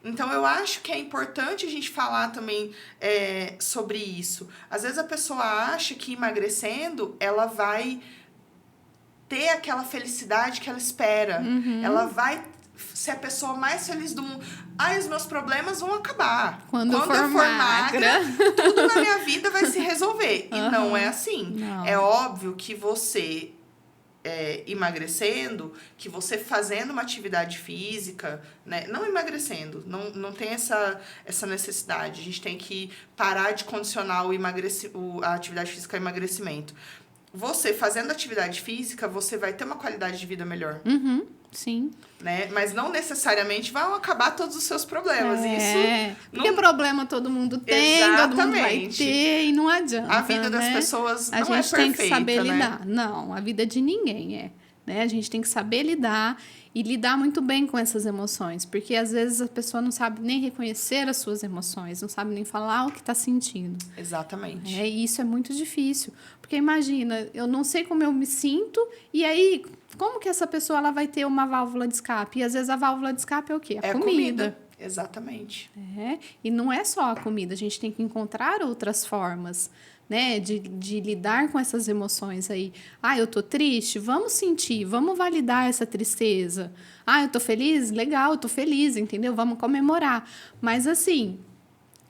Então, eu acho que é importante a gente falar também sobre isso. Às vezes, a pessoa acha que emagrecendo, ela vai ter aquela felicidade que ela espera. Ela vai ser a pessoa mais feliz do mundo. Os meus problemas vão acabar. Quando eu for magra, tudo na minha vida vai se resolver. E não é assim. Não. É óbvio que você... emagrecendo, que você fazendo uma atividade física, né? Não emagrecendo, não tem essa necessidade. A gente tem que parar de condicionar a atividade física ao emagrecimento. Você fazendo atividade física, você vai ter uma qualidade de vida melhor. Sim. Né? Mas não necessariamente vão acabar todos os seus problemas. Isso porque problema todo mundo tem, todo mundo vai ter e não adianta. A vida das pessoas não é perfeita, A gente tem que saber né? lidar. Não, a vida de ninguém é. né? A gente tem que saber lidar e lidar muito bem com essas emoções, porque às vezes a pessoa não sabe nem reconhecer as suas emoções, não sabe nem falar o que está sentindo. Exatamente. E isso é muito difícil, porque imagina, eu não sei como eu me sinto, e aí, como que essa pessoa ela vai ter uma válvula de escape? E às vezes a válvula de escape é o quê? A comida. Exatamente. E não é só a comida, a gente tem que encontrar outras formas, né, de lidar com essas emoções aí. Ah, eu tô triste? Vamos sentir, vamos validar essa tristeza. Ah, eu tô feliz? Legal, eu tô feliz, entendeu? Vamos comemorar. Mas assim,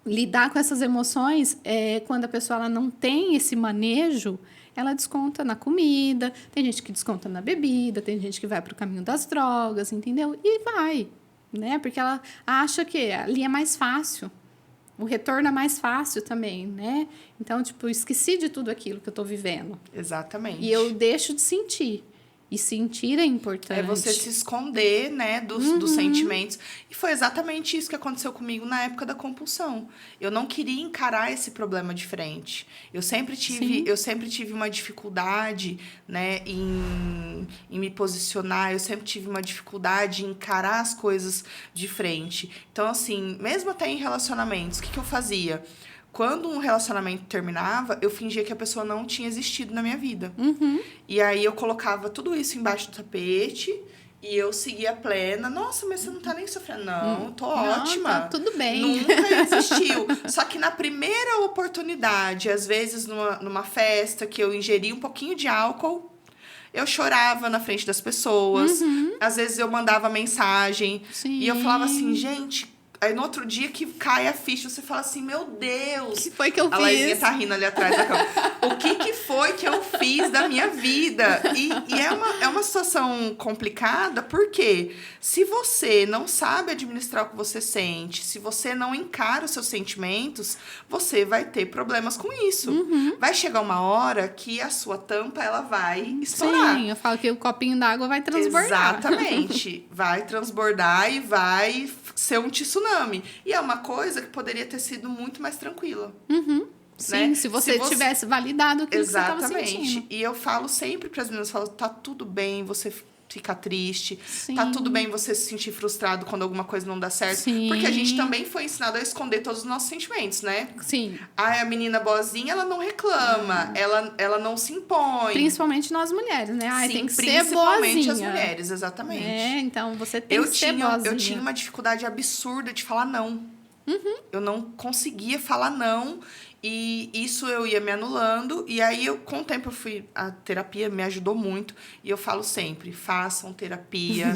lidar com essas emoções, quando a pessoa ela não tem esse manejo, ela desconta na comida, tem gente que desconta na bebida, tem gente que vai para o caminho das drogas, entendeu? E vai, né? Porque ela acha que ali é mais fácil. O retorno é mais fácil também, né? Então, tipo, esqueci de tudo aquilo que eu estou vivendo. Exatamente. E eu deixo de sentir. E sentir é importante. É você se esconder, né, dos sentimentos. E foi exatamente isso que aconteceu comigo na época da compulsão. Eu não queria encarar esse problema de frente. Eu sempre tive uma dificuldade, né, em me posicionar. Eu sempre tive uma dificuldade em encarar as coisas de frente. Então, assim, mesmo até em relacionamentos, o que eu fazia? Quando um relacionamento terminava, eu fingia que a pessoa não tinha existido na minha vida. E aí eu colocava tudo isso embaixo do tapete e eu seguia plena. Nossa, mas você não tá nem sofrendo. Não, tô ótima. Tá tudo bem. Nunca existiu. Só que na primeira oportunidade, às vezes numa festa que eu ingeri um pouquinho de álcool, eu chorava na frente das pessoas. Às vezes eu mandava mensagem. Sim. E eu falava assim, gente... Aí no outro dia que cai a ficha, você fala assim, meu Deus... O que foi que eu fiz? A Laizinha tá rindo ali atrás da cama. O que foi que eu fiz da minha vida? E é uma situação complicada, porque se você não sabe administrar o que você sente, se você não encara os seus sentimentos, você vai ter problemas com isso. Vai chegar uma hora que a sua tampa, ela vai estourar. Sim, eu falo que o copinho d'água vai transbordar. Exatamente. Vai transbordar e vai ser um tsunami. E é uma coisa que poderia ter sido muito mais tranquila. Sim, né? se você tivesse validado aquilo que você estava Exatamente. sentindo. E eu falo sempre para as meninas, eu falo, tá tudo bem você ficar triste, Sim. tá tudo bem você se sentir frustrado quando alguma coisa não dá certo. Sim. Porque a gente também foi ensinado a esconder todos os nossos sentimentos, né? Sim. A menina boazinha, ela não reclama, ela não se impõe. Principalmente nós mulheres, né? Ai, Sim, tem que ser principalmente boazinha. as mulheres, exatamente. Então você tem que ser boazinha. Eu tinha uma dificuldade absurda de falar não. Eu não conseguia falar não. E isso eu ia me anulando. E aí, com o tempo, a terapia me ajudou muito. E eu falo sempre, façam terapia.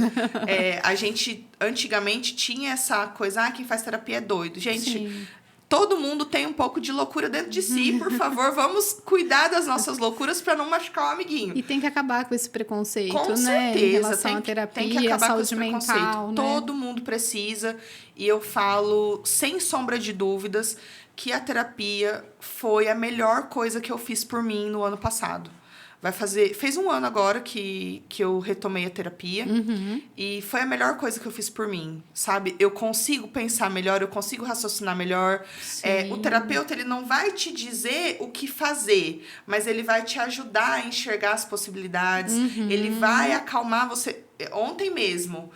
A gente, antigamente, tinha essa coisa, quem faz terapia é doido. Gente... Sim. Todo mundo tem um pouco de loucura dentro de si. Por favor, vamos cuidar das nossas loucuras para não machucar o amiguinho. E tem que acabar com esse preconceito, Com né? certeza, Em relação à tem terapia, que acabar com saúde esse mental, preconceito. né? Todo mundo precisa. E eu falo, sem sombra de dúvidas, que a terapia foi a melhor coisa que eu fiz por mim no ano passado. Fez um ano agora que eu retomei a terapia. E foi a melhor coisa que eu fiz por mim, sabe? Eu consigo pensar melhor, eu consigo raciocinar melhor. O terapeuta, ele não vai te dizer o que fazer, mas ele vai te ajudar a enxergar as possibilidades. Ele vai acalmar você. Ontem mesmo,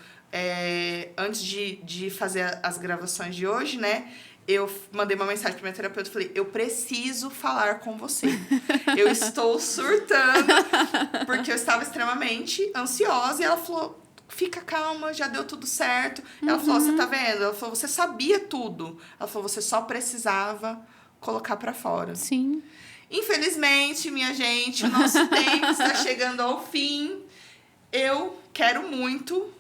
antes de fazer as gravações de hoje, né? Eu mandei uma mensagem pra minha terapeuta e falei, eu preciso falar com você. Eu estou surtando, porque eu estava extremamente ansiosa. E ela falou, fica calma, já deu tudo certo. Ela falou, você tá vendo? Ela falou, você sabia tudo. Ela falou, você só precisava colocar pra fora. Sim. Infelizmente, minha gente, o nosso tempo está chegando ao fim. Eu quero muito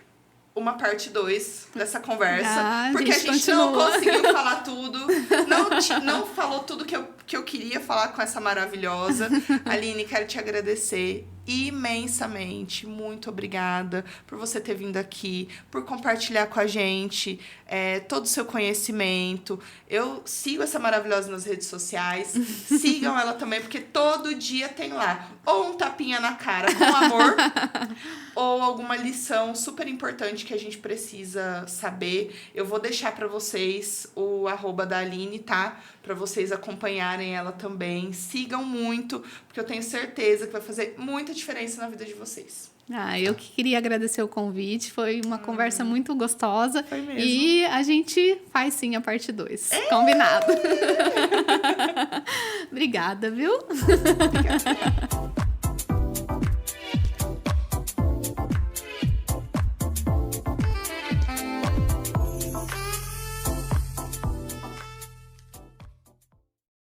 uma parte 2 dessa conversa. Porque a gente não conseguiu falar tudo. Não falou tudo que eu queria falar com essa maravilhosa. Aline, quero te agradecer imensamente. Muito obrigada por você ter vindo aqui, por compartilhar com a gente todo o seu conhecimento. Eu sigo essa maravilhosa nas redes sociais. Sigam ela também, porque todo dia tem lá ou um tapinha na cara com amor ou alguma lição super importante que a gente precisa saber. Eu vou deixar para vocês o @ da Aline, tá? Para vocês acompanharem ela também. Sigam muito, porque eu tenho certeza que vai fazer muita diferença na vida de vocês. Eu que queria agradecer o convite, foi uma conversa muito gostosa. Foi mesmo. E a gente faz sim a parte 2. Combinado. Obrigada, viu? Obrigada.